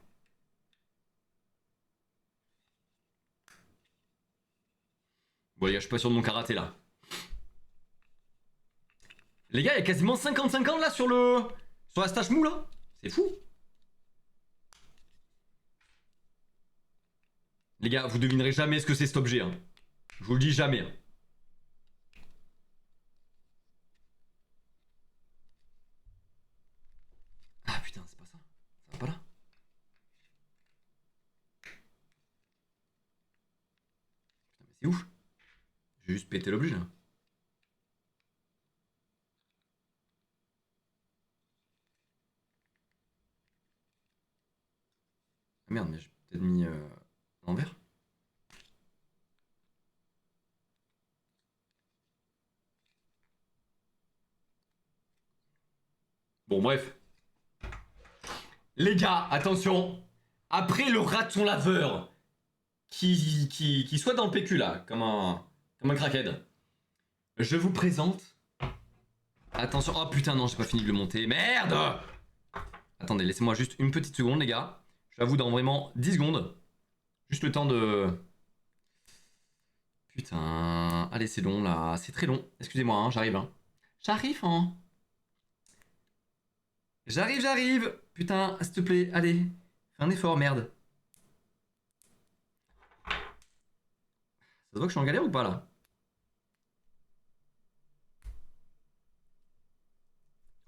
Bon les gars, je suis pas sûr de mon karaté là. Les gars, il y a quasiment 50-50 là sur la stache mou là. C'est fou. Les gars, vous devinerez jamais ce que c'est cet objet. Hein. Je vous le dis jamais. Hein. Ah putain, c'est pas ça. Ça va pas là. Putain, mais c'est ouf. J'ai juste pété l'objet là. Ah merde, mais j'ai peut-être mis l'envers. Bon, bref. Les gars, attention. Après le raton laveur qui soit dans le PQ là, comme un crackhead. Je vous présente. Attention. Oh putain, non, j'ai pas fini de le monter. Merde! Attendez, laissez-moi juste une petite seconde, les gars. Je vais vous dans vraiment 10 secondes. Juste le temps de. Putain. Allez, c'est long là. C'est très long. Excusez-moi, hein, j'arrive. Hein. J'arrive, hein. J'arrive. Putain, s'il te plaît, allez. Fais un effort, merde. Ça se voit que je suis en galère ou pas là?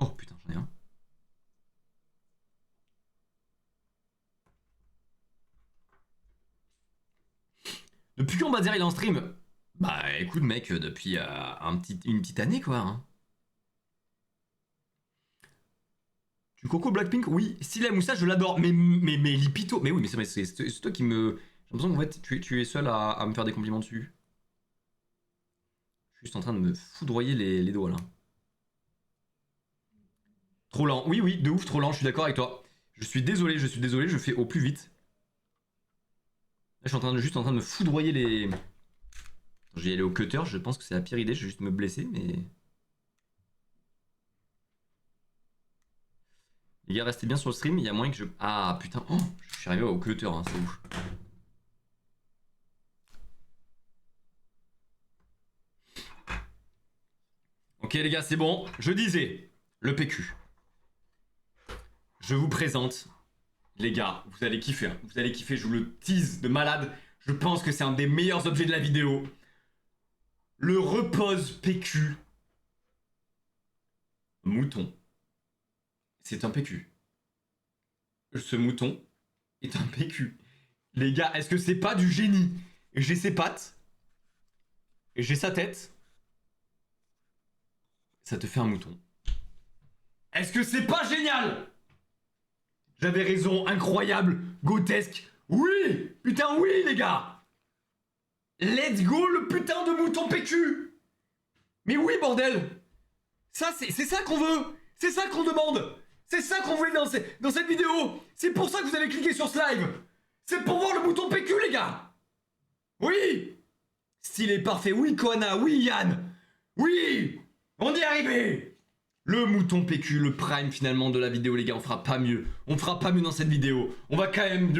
Oh putain, j'en ai un. Depuis quand Bazir il est en stream? Bah écoute mec, depuis une petite année quoi. Hein. Tu Coco Blackpink? Oui. Style la moustache, je l'adore. Mais Lipito. Mais oui, mais c'est toi qui me. J'ai l'impression qu'en fait, tu es seul à me faire des compliments dessus. Je suis juste en train de me foudroyer les doigts là. Trop lent. Oui, oui, de ouf, trop lent, je suis d'accord avec toi. Je suis désolé, je fais au plus vite. Là, je suis juste en train de me foudroyer les. Je vais aller au cutter, je pense que c'est la pire idée, je vais juste me blesser, mais. Les gars, restez bien sur le stream, il y a moyen que je. Ah putain, oh, je suis arrivé au cutter, hein, c'est ouf. Ok les gars, c'est bon, je disais, le PQ. Je vous présente, les gars, vous allez kiffer, hein. Vous allez kiffer, je vous le tease de malade. Je pense que c'est un des meilleurs objets de la vidéo. Le repose PQ. Mouton. C'est un PQ. Ce mouton est un PQ. Les gars, est-ce que c'est pas du génie? J'ai ses pattes. Et j'ai sa tête. Ça te fait un mouton. Est-ce que c'est pas génial? J'avais raison, incroyable, grotesque. Oui! Putain, oui, les gars! Let's go, le putain de mouton PQ! Mais oui, bordel! Ça, c'est ça qu'on veut! C'est ça qu'on demande! C'est ça qu'on voulait dans cette vidéo! C'est pour ça que vous avez cliqué sur ce live! C'est pour voir le mouton PQ, les gars! Oui! Style est parfait, oui, Koana, oui, Yann! Oui! On y est arrivé! Le mouton PQ, le prime finalement de la vidéo, les gars, on fera pas mieux. On fera pas mieux dans cette vidéo. On va quand même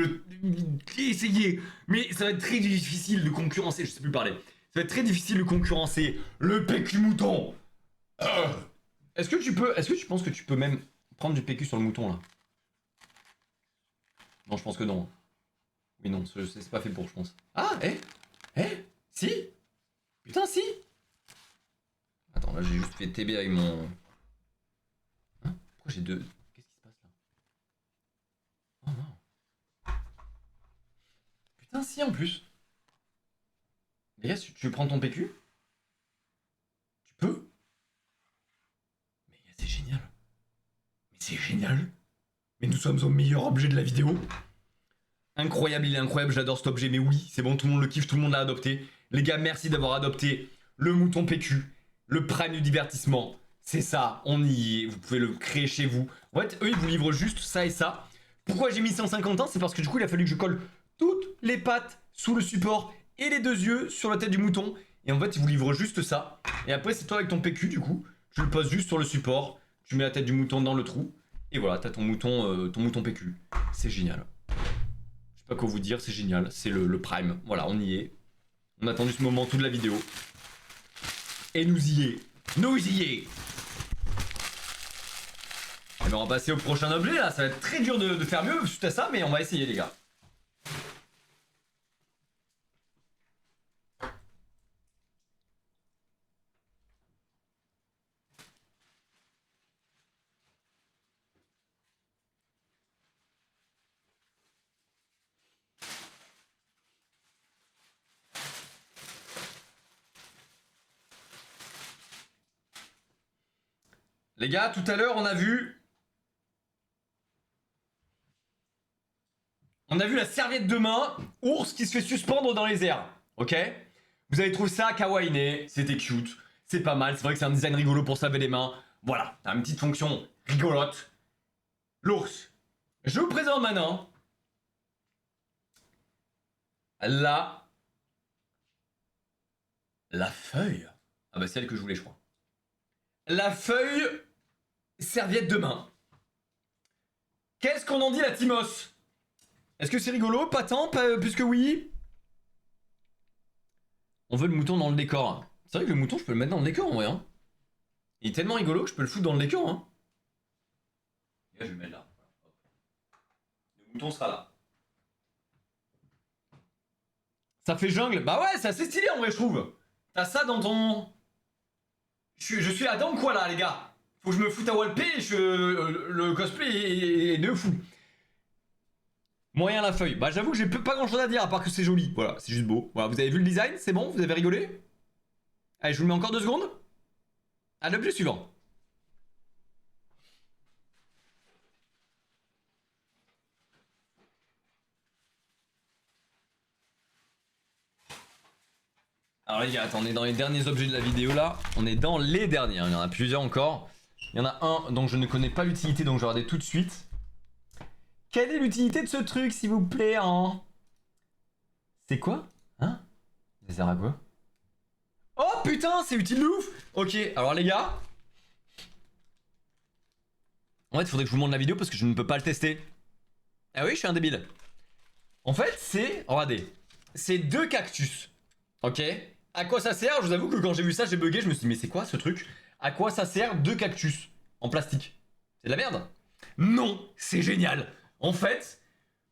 essayer. Mais ça va être très difficile de concurrencer, je sais plus parler. Ça va être très difficile de concurrencer le PQ mouton. Est-ce que tu penses que tu peux même prendre du PQ sur le mouton là? Non, je pense que non. Oui, non, c'est pas fait pour, je pense. Ah, si? Putain, si? Attends, là j'ai juste fait TB avec mon... Pourquoi j'ai deux... Qu'est-ce qui se passe là? Oh non. Putain, si en plus. Les gars, tu veux prendre ton PQ? Tu peux? Mais c'est génial. Mais c'est génial. Mais nous sommes au meilleur objet de la vidéo. Incroyable, il est incroyable, j'adore cet objet. Mais oui, c'est bon, tout le monde le kiffe, tout le monde l'a adopté. Les gars, merci d'avoir adopté le mouton PQ, le prime du divertissement. C'est ça, on y est, vous pouvez le créer chez vous. En fait, eux, ils vous livrent juste ça et ça. Pourquoi j'ai mis 150 ans? C'est parce que du coup, il a fallu que je colle toutes les pattes sous le support et les deux yeux sur la tête du mouton. Et en fait, ils vous livrent juste ça. Et après, c'est toi avec ton PQ, du coup. Tu le poses juste sur le support, tu mets la tête du mouton dans le trou. Et voilà, t'as ton mouton PQ. C'est génial. Je sais pas quoi vous dire, c'est génial. C'est le prime. Voilà, on y est. On a attendu ce moment toute la vidéo. Et nous y est. Nous y est. Et ben on va passer au prochain objet là, ça va être très dur de faire mieux suite à ça, mais on va essayer les gars. Les gars, tout à l'heure on a vu la serviette de main, ours qui se fait suspendre dans les airs, ok? Vous avez trouvé ça kawaii, c'était cute, c'est pas mal, c'est vrai que c'est un design rigolo pour se laver les mains. Voilà, t'as une petite fonction rigolote. L'ours. Je vous présente maintenant La feuille. Ah bah c'est elle que je voulais, je crois. La feuille serviette de main. Qu'est-ce qu'on en dit, la Timos? Est-ce que c'est rigolo? Pas tant, plus que oui. On veut le mouton dans le décor. C'est vrai que le mouton, je peux le mettre dans le décor en vrai. Hein. Il est tellement rigolo que je peux le foutre dans le décor. Hein. Là, je vais le mettre là. Le mouton sera là. Ça fait jungle. Bah ouais, c'est assez stylé en vrai, je trouve. T'as ça dans ton... Je suis Adam quoi là, les gars. Faut que je me foute à Walpé, le cosplay est de fou. Moyen la feuille. Bah j'avoue que j'ai pas grand chose à dire à part que c'est joli. Voilà, c'est juste beau. Voilà, vous avez vu le design? C'est bon? Vous avez rigolé? Allez, je vous le mets encore 2 secondes. À l'objet suivant. Alors les gars, attends, on est dans les derniers objets de la vidéo là. On est dans les derniers, hein. Il y en a plusieurs encore. Il y en a un dont je ne connais pas l'utilité, donc je vais regarder tout de suite. Quelle est l'utilité de ce truc, s'il vous plaît, hein? C'est quoi? Hein? Ça sert à quoi? Oh putain, c'est utile de ouf! Ok, alors les gars. En fait, il faudrait que je vous montre la vidéo parce que je ne peux pas le tester. Ah oui, je suis un débile. En fait, c'est... Regardez. C'est 2 cactus. Ok? À quoi ça sert? Je vous avoue que quand j'ai vu ça, j'ai bugué. Je me suis dit, mais c'est quoi ce truc? À quoi ça sert 2 cactus en plastique? C'est de la merde? Non, c'est génial. En fait,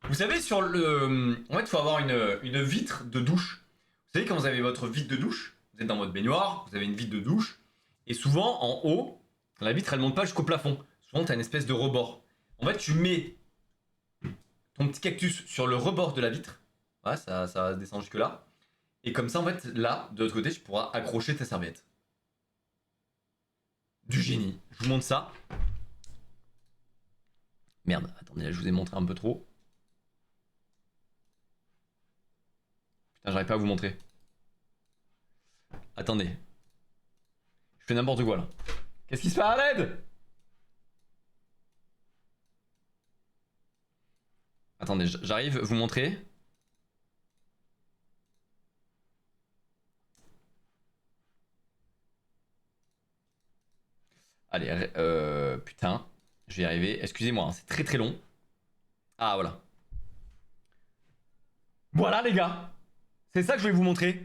vous savez, sur le... En fait, il faut avoir une vitre de douche. Vous savez, quand vous avez votre vitre de douche, vous êtes dans votre baignoire, vous avez une vitre de douche, et souvent, en haut, la vitre, elle monte pas jusqu'au plafond. Souvent, tu as une espèce de rebord. En fait, tu mets ton petit cactus sur le rebord de la vitre. Ouais, ça descend jusque là. Et comme ça, en fait, là, de l'autre côté, tu pourras accrocher ta serviette. Du génie. Je vous montre ça. Merde, attendez, là, je vous ai montré un peu trop. Putain, j'arrive pas à vous montrer. Attendez. Je fais n'importe quoi, là. Qu'est-ce qui se passe à l'aide? Attendez, j'arrive vous montrer. Allez, putain, je vais y arriver. Excusez-moi, hein, c'est très très long. Ah, voilà. Voilà, les gars. C'est ça que je vais vous montrer.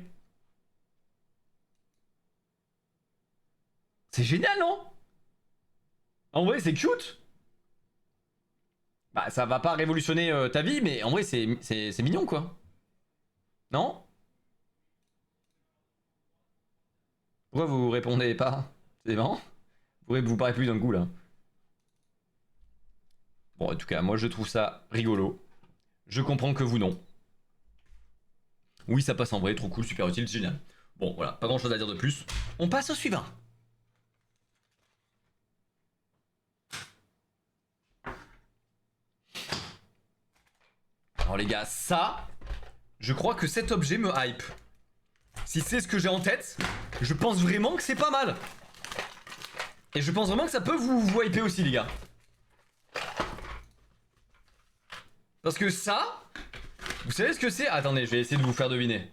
C'est génial, non? En vrai, c'est cute. Bah, ça va pas révolutionner ta vie, mais en vrai, c'est mignon, quoi. Non? Pourquoi vous répondez pas? C'est marrant. Vous parlez plus d'un coup, là. Bon, en tout cas, moi, je trouve ça rigolo. Je comprends que vous, non. Oui, ça passe en vrai, trop cool, super utile, génial. Bon, voilà, pas grand chose à dire de plus. On passe au suivant. Alors les gars, ça, je crois que cet objet me hype. Si c'est ce que j'ai en tête, je pense vraiment que c'est pas mal. Et je pense vraiment que ça peut vous hyper aussi, les gars. Parce que ça, vous savez ce que c'est? Attendez, je vais essayer de vous faire deviner.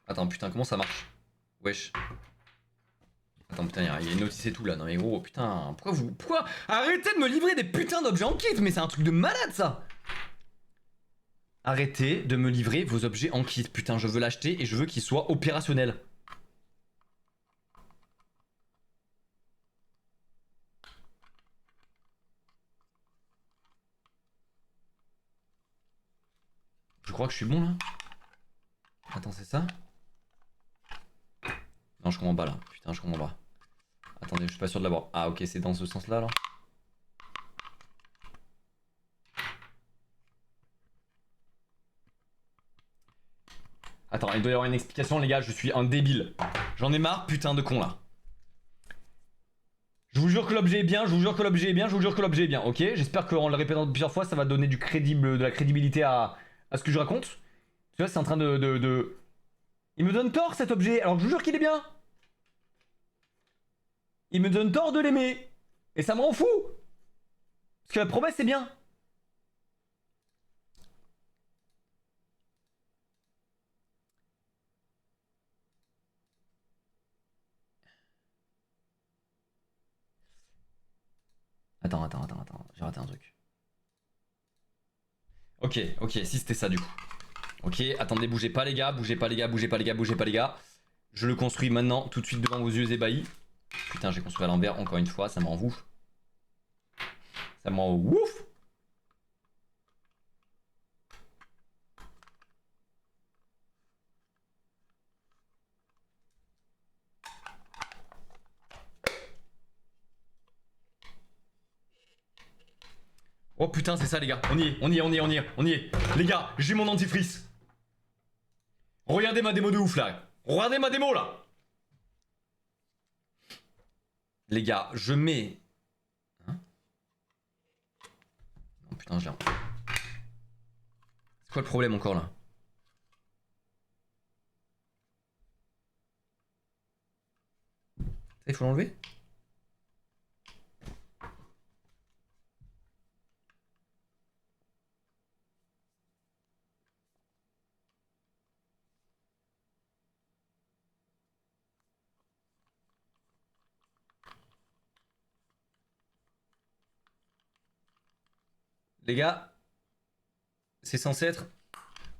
Attends, putain, comment ça marche? Wesh. Attends, putain, il y a une notice et tout là. Non, mais gros, putain, pourquoi arrêtez de me livrer des putains d'objets en kit, mais c'est un truc de malade ça. Arrêtez de me livrer vos objets en kit. Putain, je veux l'acheter et je veux qu'il soit opérationnel. Je crois que je suis bon là. Attends, c'est ça? Non, je comprends pas là. Putain, je comprends pas. Attendez, je suis pas sûr de l'avoir. Ah, ok, c'est dans ce sens-là, là. Attends, il doit y avoir une explication, les gars. Je suis un débile. J'en ai marre, putain de con, là. Je vous jure que l'objet est bien, je vous jure que l'objet est bien, je vous jure que l'objet est bien, ok? J'espère qu'en le répétant plusieurs fois, ça va donner de la crédibilité à ce que je raconte. Tu vois, c'est en train de... Il me donne tort, cet objet, alors que je vous jure qu'il est bien. Il me donne tort de l'aimer. Et ça me rend fou. Parce que la promesse est bien. Attends, j'ai raté un truc. Ok, si c'était ça du coup. Ok, attendez, bougez pas les gars. Je le construis maintenant, tout de suite devant vos yeux ébahis. Putain, j'ai construit à l'envers, encore une fois, ça m'en ouf. Ça m'en ouf. Oh putain, c'est ça les gars. On y est. Les gars, j'ai mon dentifrice. Regardez ma démo de ouf là. Regardez ma démo là. Les gars, je mets... Hein? Non putain, j'ai... C'est quoi le problème encore là? Il faut l'enlever? Les gars, c'est censé être...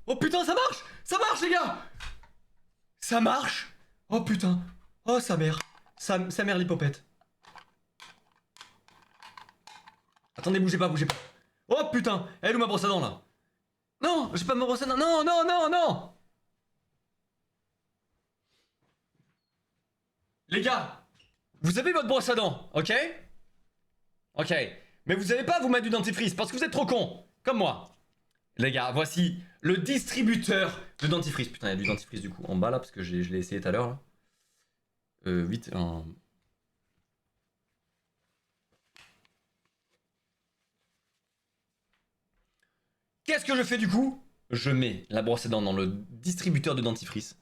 Oh putain, ça marche! Ça marche les gars! Ça marche! Oh putain! Oh sa mère! Sa mère l'hypopète. Attendez, bougez pas. Oh putain! Elle est où ma brosse à dents là? Non! J'ai pas ma brosse à dents! Non! Les gars! Vous avez votre brosse à dents, ok? Ok. Mais vous avez pas à vous mettre du dentifrice parce que vous êtes trop cons. Comme moi. Les gars, voici le distributeur de dentifrice. Putain, il y a du dentifrice du coup en bas là parce que je l'ai essayé tout à l'heure là. Vite, un... Qu'est-ce que je fais du coup? Je mets la brosse à dents dans le distributeur de dentifrice.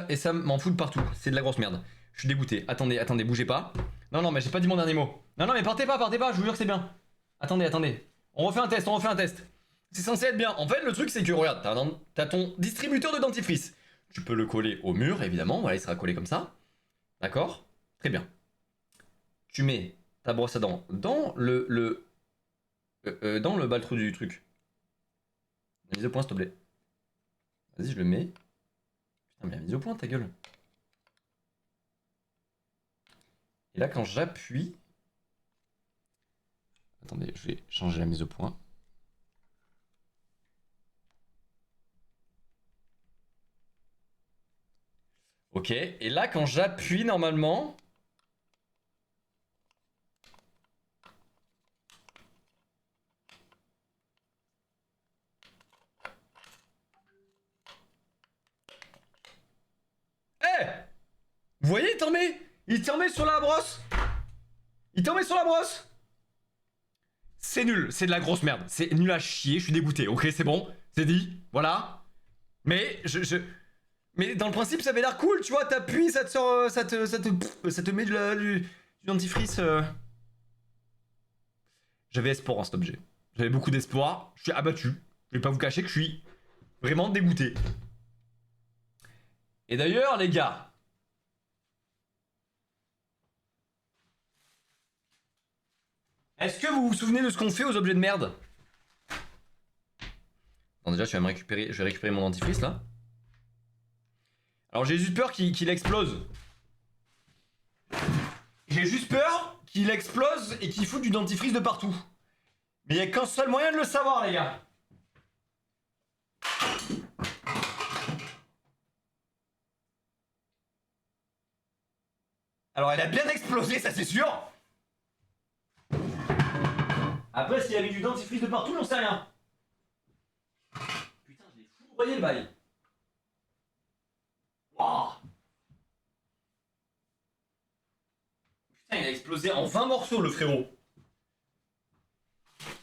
Et ça m'en fout de partout. C'est de la grosse merde. Je suis dégoûté. Attendez, bougez pas. Non, mais j'ai pas dit mon dernier mot. Non, mais partez pas, je vous jure que c'est bien. Attendez. On refait un test. C'est censé être bien. En fait, le truc, c'est que, regarde, t'as ton distributeur de dentifrice. Tu peux le coller au mur, évidemment. Voilà, il sera collé comme ça. D'accord? Très bien. Tu mets ta brosse à dents dans dans le baltrou du truc. La mise au point, s'il te plaît. Vas-y, je le mets. Putain, bien mise au point, ta gueule. Et là, quand j'appuie... Attendez, je vais changer la mise au point. Ok, et là, quand j'appuie, normalement... Eh! Vous voyez, il t'en met sur la brosse. C'est nul, c'est de la grosse merde. C'est nul à chier, je suis dégoûté. Ok, c'est bon, c'est dit, voilà. Mais mais dans le principe, ça avait l'air cool, tu vois. T'appuies, ça te sort, ça te met du dentifrice. J'avais espoir en cet objet. J'avais beaucoup d'espoir. Je suis abattu. Je vais pas vous cacher que je suis vraiment dégoûté. Et d'ailleurs, les gars. Est-ce que vous vous souvenez de ce qu'on fait aux objets de merde? Bon, déjà, je vais récupérer mon dentifrice là. Alors, j'ai juste peur qu'il explose. J'ai juste peur qu'il explose et qu'il foute du dentifrice de partout. Mais il n'y a qu'un seul moyen de le savoir, les gars. Alors, elle a bien explosé, ça c'est sûr. Après, s'il y avait du dentifrice de partout, j'en sais rien. Putain, je l'ai foudroyé le bail. Wow. Putain, il a explosé en 20 morceaux, le frérot.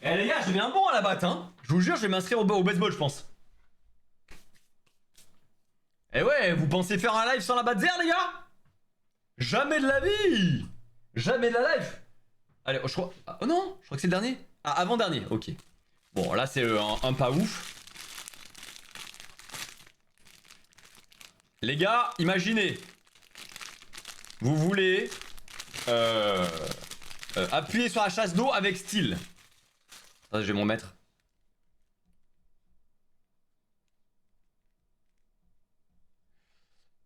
Eh les gars, je deviens bon à la batte, hein. Je vous jure, je vais m'inscrire au baseball, je pense. Eh ouais, vous pensez faire un live sans la batte zère, les gars? Jamais de la vie. Jamais de la live. Allez, je crois... Ah, oh non, je crois que c'est le dernier. Ah, avant-dernier, ok. Bon, là, c'est un pas ouf. Les gars, imaginez. Vous voulez appuyer sur la chasse d'eau avec style. Attends, je vais m'en mettre.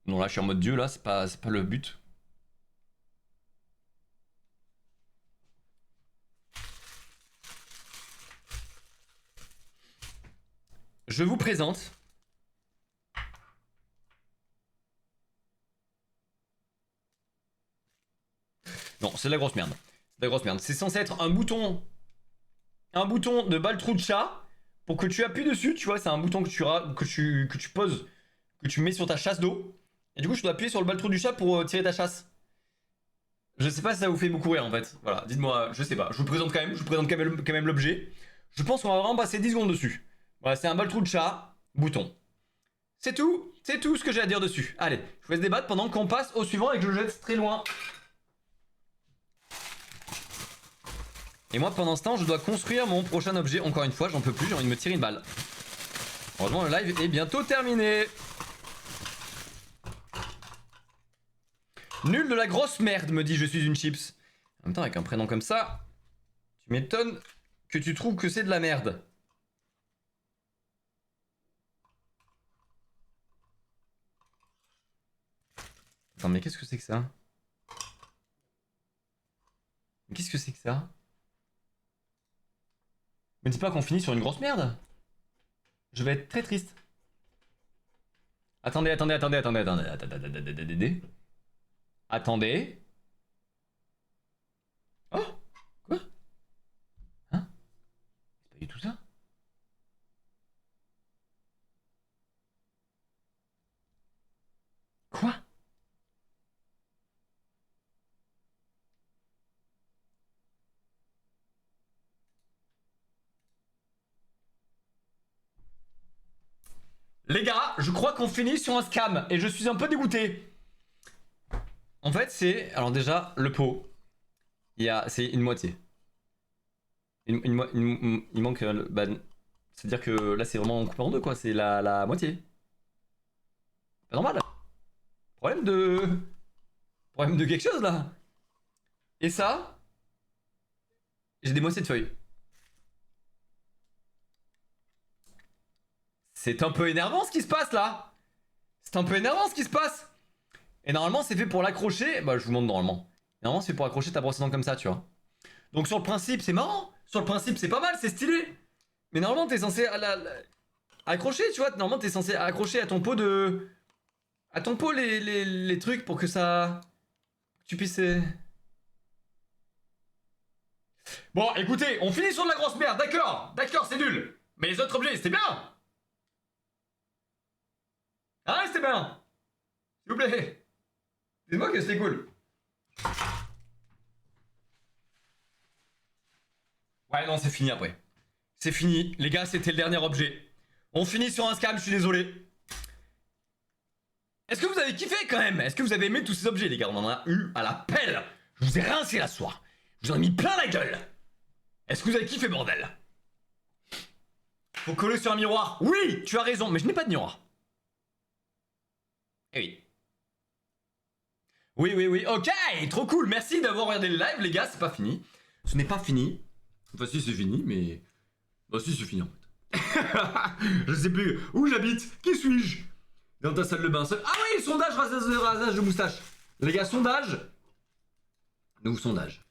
Non, là, je suis en mode dieu, là, c'est pas le but. Je vous présente. Non, c'est de la grosse merde. C'est de la grosse merde. C'est censé être un bouton. Un bouton de balle trou de chat. Pour que tu appuies dessus, tu vois, c'est un bouton que tu poses, que tu mets sur ta chasse d'eau. Et du coup, je dois appuyer sur le balle trou du chat pour tirer ta chasse. Je sais pas si ça vous fait beaucoup rire en fait. Voilà, dites-moi, je sais pas. Je vous présente quand même, quand même l'objet. Je pense qu'on va vraiment passer 10 secondes dessus. Voilà, c'est un balle trou de chat, bouton. C'est tout ce que j'ai à dire dessus. Allez, je vous laisse débattre pendant qu'on passe au suivant et que je le jette très loin. Et moi, pendant ce temps, je dois construire mon prochain objet. Encore une fois, j'en peux plus, j'ai envie de me tirer une balle. Heureusement, le live est bientôt terminé. Nul de la grosse merde, me dit je suis une chips. En même temps, avec un prénom comme ça, tu m'étonnes que tu trouves que c'est de la merde. Attends, mais qu'est-ce que c'est que ça? Qu'est-ce que c'est que ça? Me dis pas qu'on finit sur une grosse merde. Je vais être très triste. Attendez. Attendez. Oh, quoi? Hein? C'est pas du tout ça? Quoi? Les gars, je crois qu'on finit sur un scam et je suis un peu dégoûté. En fait, c'est... Alors déjà, le pot. C'est une moitié. Il manque... c'est-à-dire que là, c'est vraiment coupé en deux, quoi. C'est la moitié. Pas normal. Problème de quelque chose, là. Et ça... J'ai des moitiés de feuilles. C'est un peu énervant ce qui se passe, là. C'est un peu énervant ce qui se passe. Et normalement, c'est fait pour l'accrocher. Bah, je vous montre normalement. Normalement, c'est fait pour accrocher ta brosse à dents comme ça, tu vois. Donc, sur le principe, c'est marrant. Sur le principe, c'est pas mal, c'est stylé. Mais normalement, t'es censé accrocher, tu vois. Normalement, t'es censé accrocher à ton pot de. À ton pot les trucs pour que ça. Tu puisses. Bon, écoutez, on finit sur de la grosse merde, d'accord. D'accord, c'est nul. Mais les autres objets, c'était bien. Ah, c'était bien. S'il vous plaît. Dites-moi que c'était cool. Ouais, non, c'est fini après. C'est fini. Les gars, c'était le dernier objet. On finit sur un scam, je suis désolé. Est-ce que vous avez kiffé quand même? Est-ce que vous avez aimé tous ces objets, les gars? On en a eu à la pelle. Je vous ai rincé la soirée. Je vous en ai mis plein la gueule. Est-ce que vous avez kiffé, bordel? Faut coller sur un miroir. Oui, tu as raison, mais je n'ai pas de miroir. Eh oui. Oui, ok, trop cool, merci d'avoir regardé le live, les gars, c'est pas fini. Ce n'est pas fini. Enfin, si, c'est fini, mais... Bah si, c'est fini, en fait. Je sais plus où j'habite, qui suis-je? Dans ta salle de bain seul. Ah oui, sondage, rasage de moustache. Les gars, sondage. Nouveau sondage.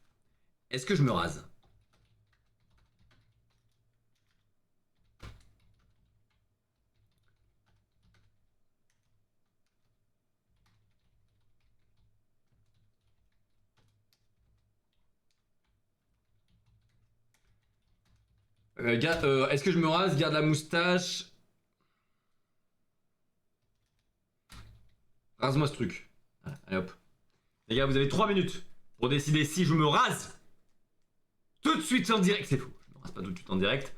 Est-ce que je me rase? Est-ce que je me rase? Garde la moustache. Rase-moi ce truc. Voilà, allez hop. Les gars, vous avez 3 minutes pour décider si je me rase tout de suite en direct. C'est faux, je me rase pas tout de suite en direct.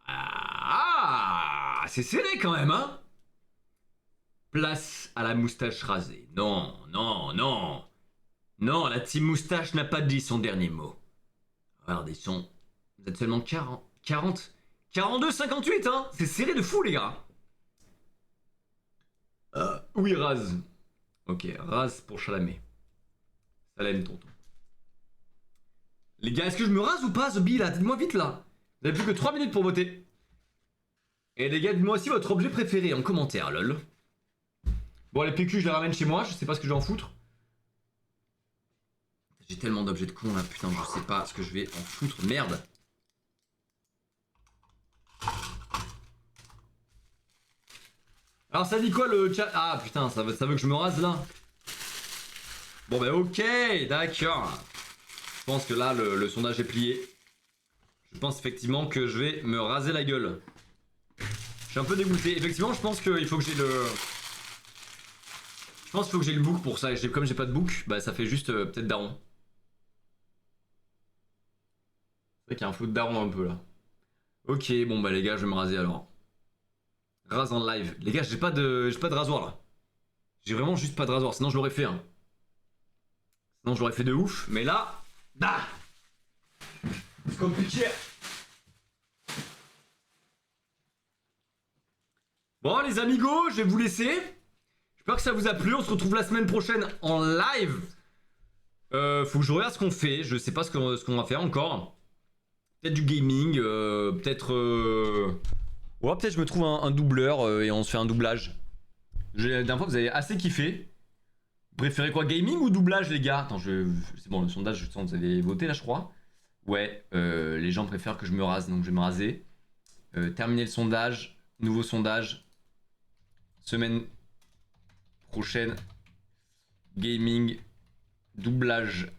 Ah, c'est serré quand même, hein? Place à la moustache rasée. Non, la team moustache n'a pas dit son dernier mot. Regardez, vous êtes seulement 40, 42, 58, hein. C'est serré de fou, les gars. Oui, Raz. Ok, Raz pour Chalamet. Salem, tonton. Les gars, est-ce que je me rase ou pas, The Bee, là? Dites-moi vite, là. Vous avez plus que 3 minutes pour voter. Et les gars, dites-moi aussi votre objet préféré en commentaire, lol. Bon, les PQ, je les ramène chez moi, je sais pas ce que je vais en foutre. J'ai tellement d'objets de con là, putain, je sais pas ce que je vais en foutre, merde. Alors ça dit quoi le chat? Ah putain, ça veut que je me rase là. Bon bah ok, d'accord. Je pense que là, le sondage est plié. Je pense effectivement que je vais me raser la gueule. Je suis un peu dégoûté. Effectivement, je pense qu'il faut que j'ai le... Je pense qu'il faut que j'ai le book pour ça. Et comme j'ai pas de book, bah ça fait juste peut-être daron. C'est vrai qu'il y a un flou de daron un peu là. Ok, bon bah les gars, je vais me raser alors. Rase en live. Les gars, j'ai pas de rasoir là. J'ai vraiment juste pas de rasoir, sinon je l'aurais fait. Hein. Sinon je l'aurais fait de ouf, mais là... Ah, c'est compliqué. Bon les amigos, je vais vous laisser. J'espère que ça vous a plu, on se retrouve la semaine prochaine en live. Faut que je regarde ce qu'on fait, je sais pas ce qu'on va faire encore. Peut-être du gaming, peut-être... Ouais, peut-être je me trouve un doubleur et on se fait un doublage. La dernière fois vous avez assez kiffé. Vous préférez quoi, gaming ou doublage les gars? Attends, c'est bon, le sondage, je sens que vous avez voté là je crois. Ouais, les gens préfèrent que je me rase, donc je vais me raser. Terminer le sondage, nouveau sondage. Semaine prochaine, gaming, doublage,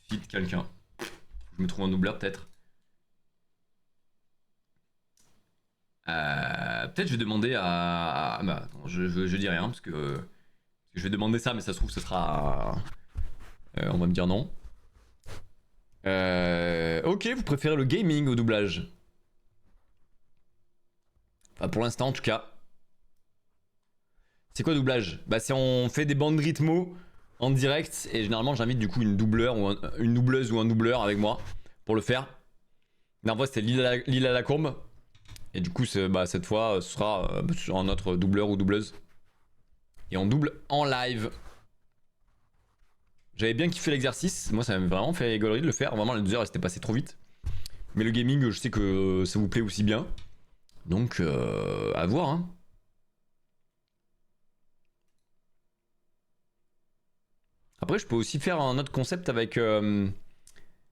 fit quelqu'un. Je me trouve un doubleur peut-être. Peut-être je vais demander à... Bah, attends, je dis rien parce que je vais demander ça, mais ça se trouve ce sera... on va me dire non. Ok, vous préférez le gaming au doublage? Enfin pour l'instant en tout cas. C'est quoi doublage? Bah c'est on fait des bandes rythmo en direct et généralement j'invite du coup une doubleur ou une doubleuse ou un doubleur avec moi pour le faire. La dernière fois c'était Lila Lacombe. Et du coup bah, cette fois ce sera un autre doubleur ou doubleuse. Et on double en live. J'avais bien kiffé l'exercice, moi ça m'a vraiment fait rigoler de le faire. Vraiment les 2 heures elles s'étaient passées trop vite. Mais le gaming je sais que ça vous plaît aussi bien. Donc à voir hein. Après, je peux aussi faire un autre concept avec un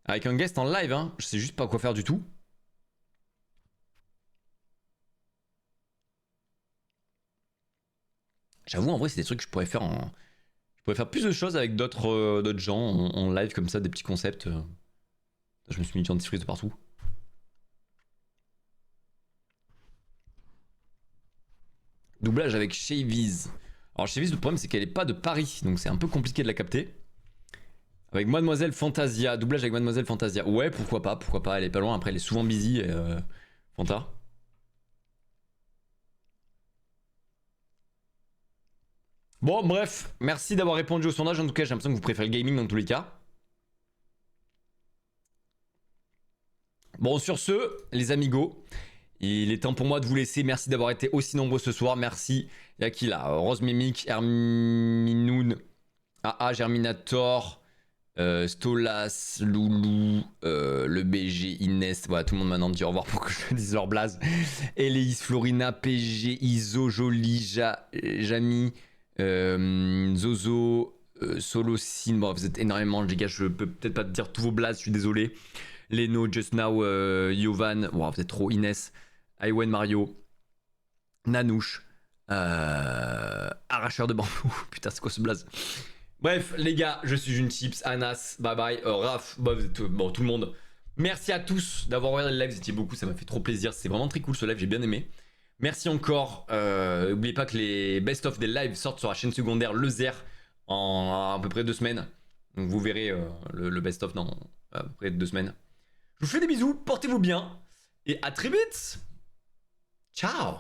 guest en live. Hein. Je sais juste pas quoi faire du tout. J'avoue, en vrai, c'est des trucs que je pourrais faire en... Je pourrais faire plus de choses avec d'autres gens en live comme ça, des petits concepts. Je me suis mis du dentifrice de partout. Doublage avec Shaviz. Alors Shaviz, le problème c'est qu'elle est pas de Paris, donc c'est un peu compliqué de la capter. Avec Mademoiselle Fantasia, doublage avec Mademoiselle Fantasia. Ouais, pourquoi pas, elle est pas loin, après elle est souvent busy, Fanta. Bon, bref, merci d'avoir répondu au sondage, en tout cas j'ai l'impression que vous préférez le gaming dans tous les cas. Bon, sur ce, les amigos, il est temps pour moi de vous laisser. Merci d'avoir été aussi nombreux ce soir. Merci. Il y a qui là? Rose Mimic, Herminoun, AA, Germinator, Stolas, Loulou, le BG, Inès. Voilà, tout le monde maintenant me dit au revoir pour que je dise leur blaze. Eléis, Florina, PG, Iso, Jolie, Jamy, Zozo, Solocine. Bon, vous êtes énormément, les gars. Je peux peut-être pas te dire tous vos blazes, je suis désolé. Leno, Just Now, Yovan, wow, vous êtes trop, Inès, Iwen Mario, Nanouche, Arracheur de bambou, putain c'est quoi ce blaze? Bref les gars, je suis une chips, Anas, bye bye, Raph, bah, vous êtes, bon tout le monde. Merci à tous d'avoir regardé le live, vous étiez beaucoup, ça m'a fait trop plaisir, c'est vraiment très cool ce live, j'ai bien aimé. Merci encore, n'oubliez pas que les best-of des lives sortent sur la chaîne secondaire Le Zer en à peu près 2 semaines. Donc vous verrez le best-of dans à peu près 2 semaines. Je vous fais des bisous, portez-vous bien, et à très vite. Ciao.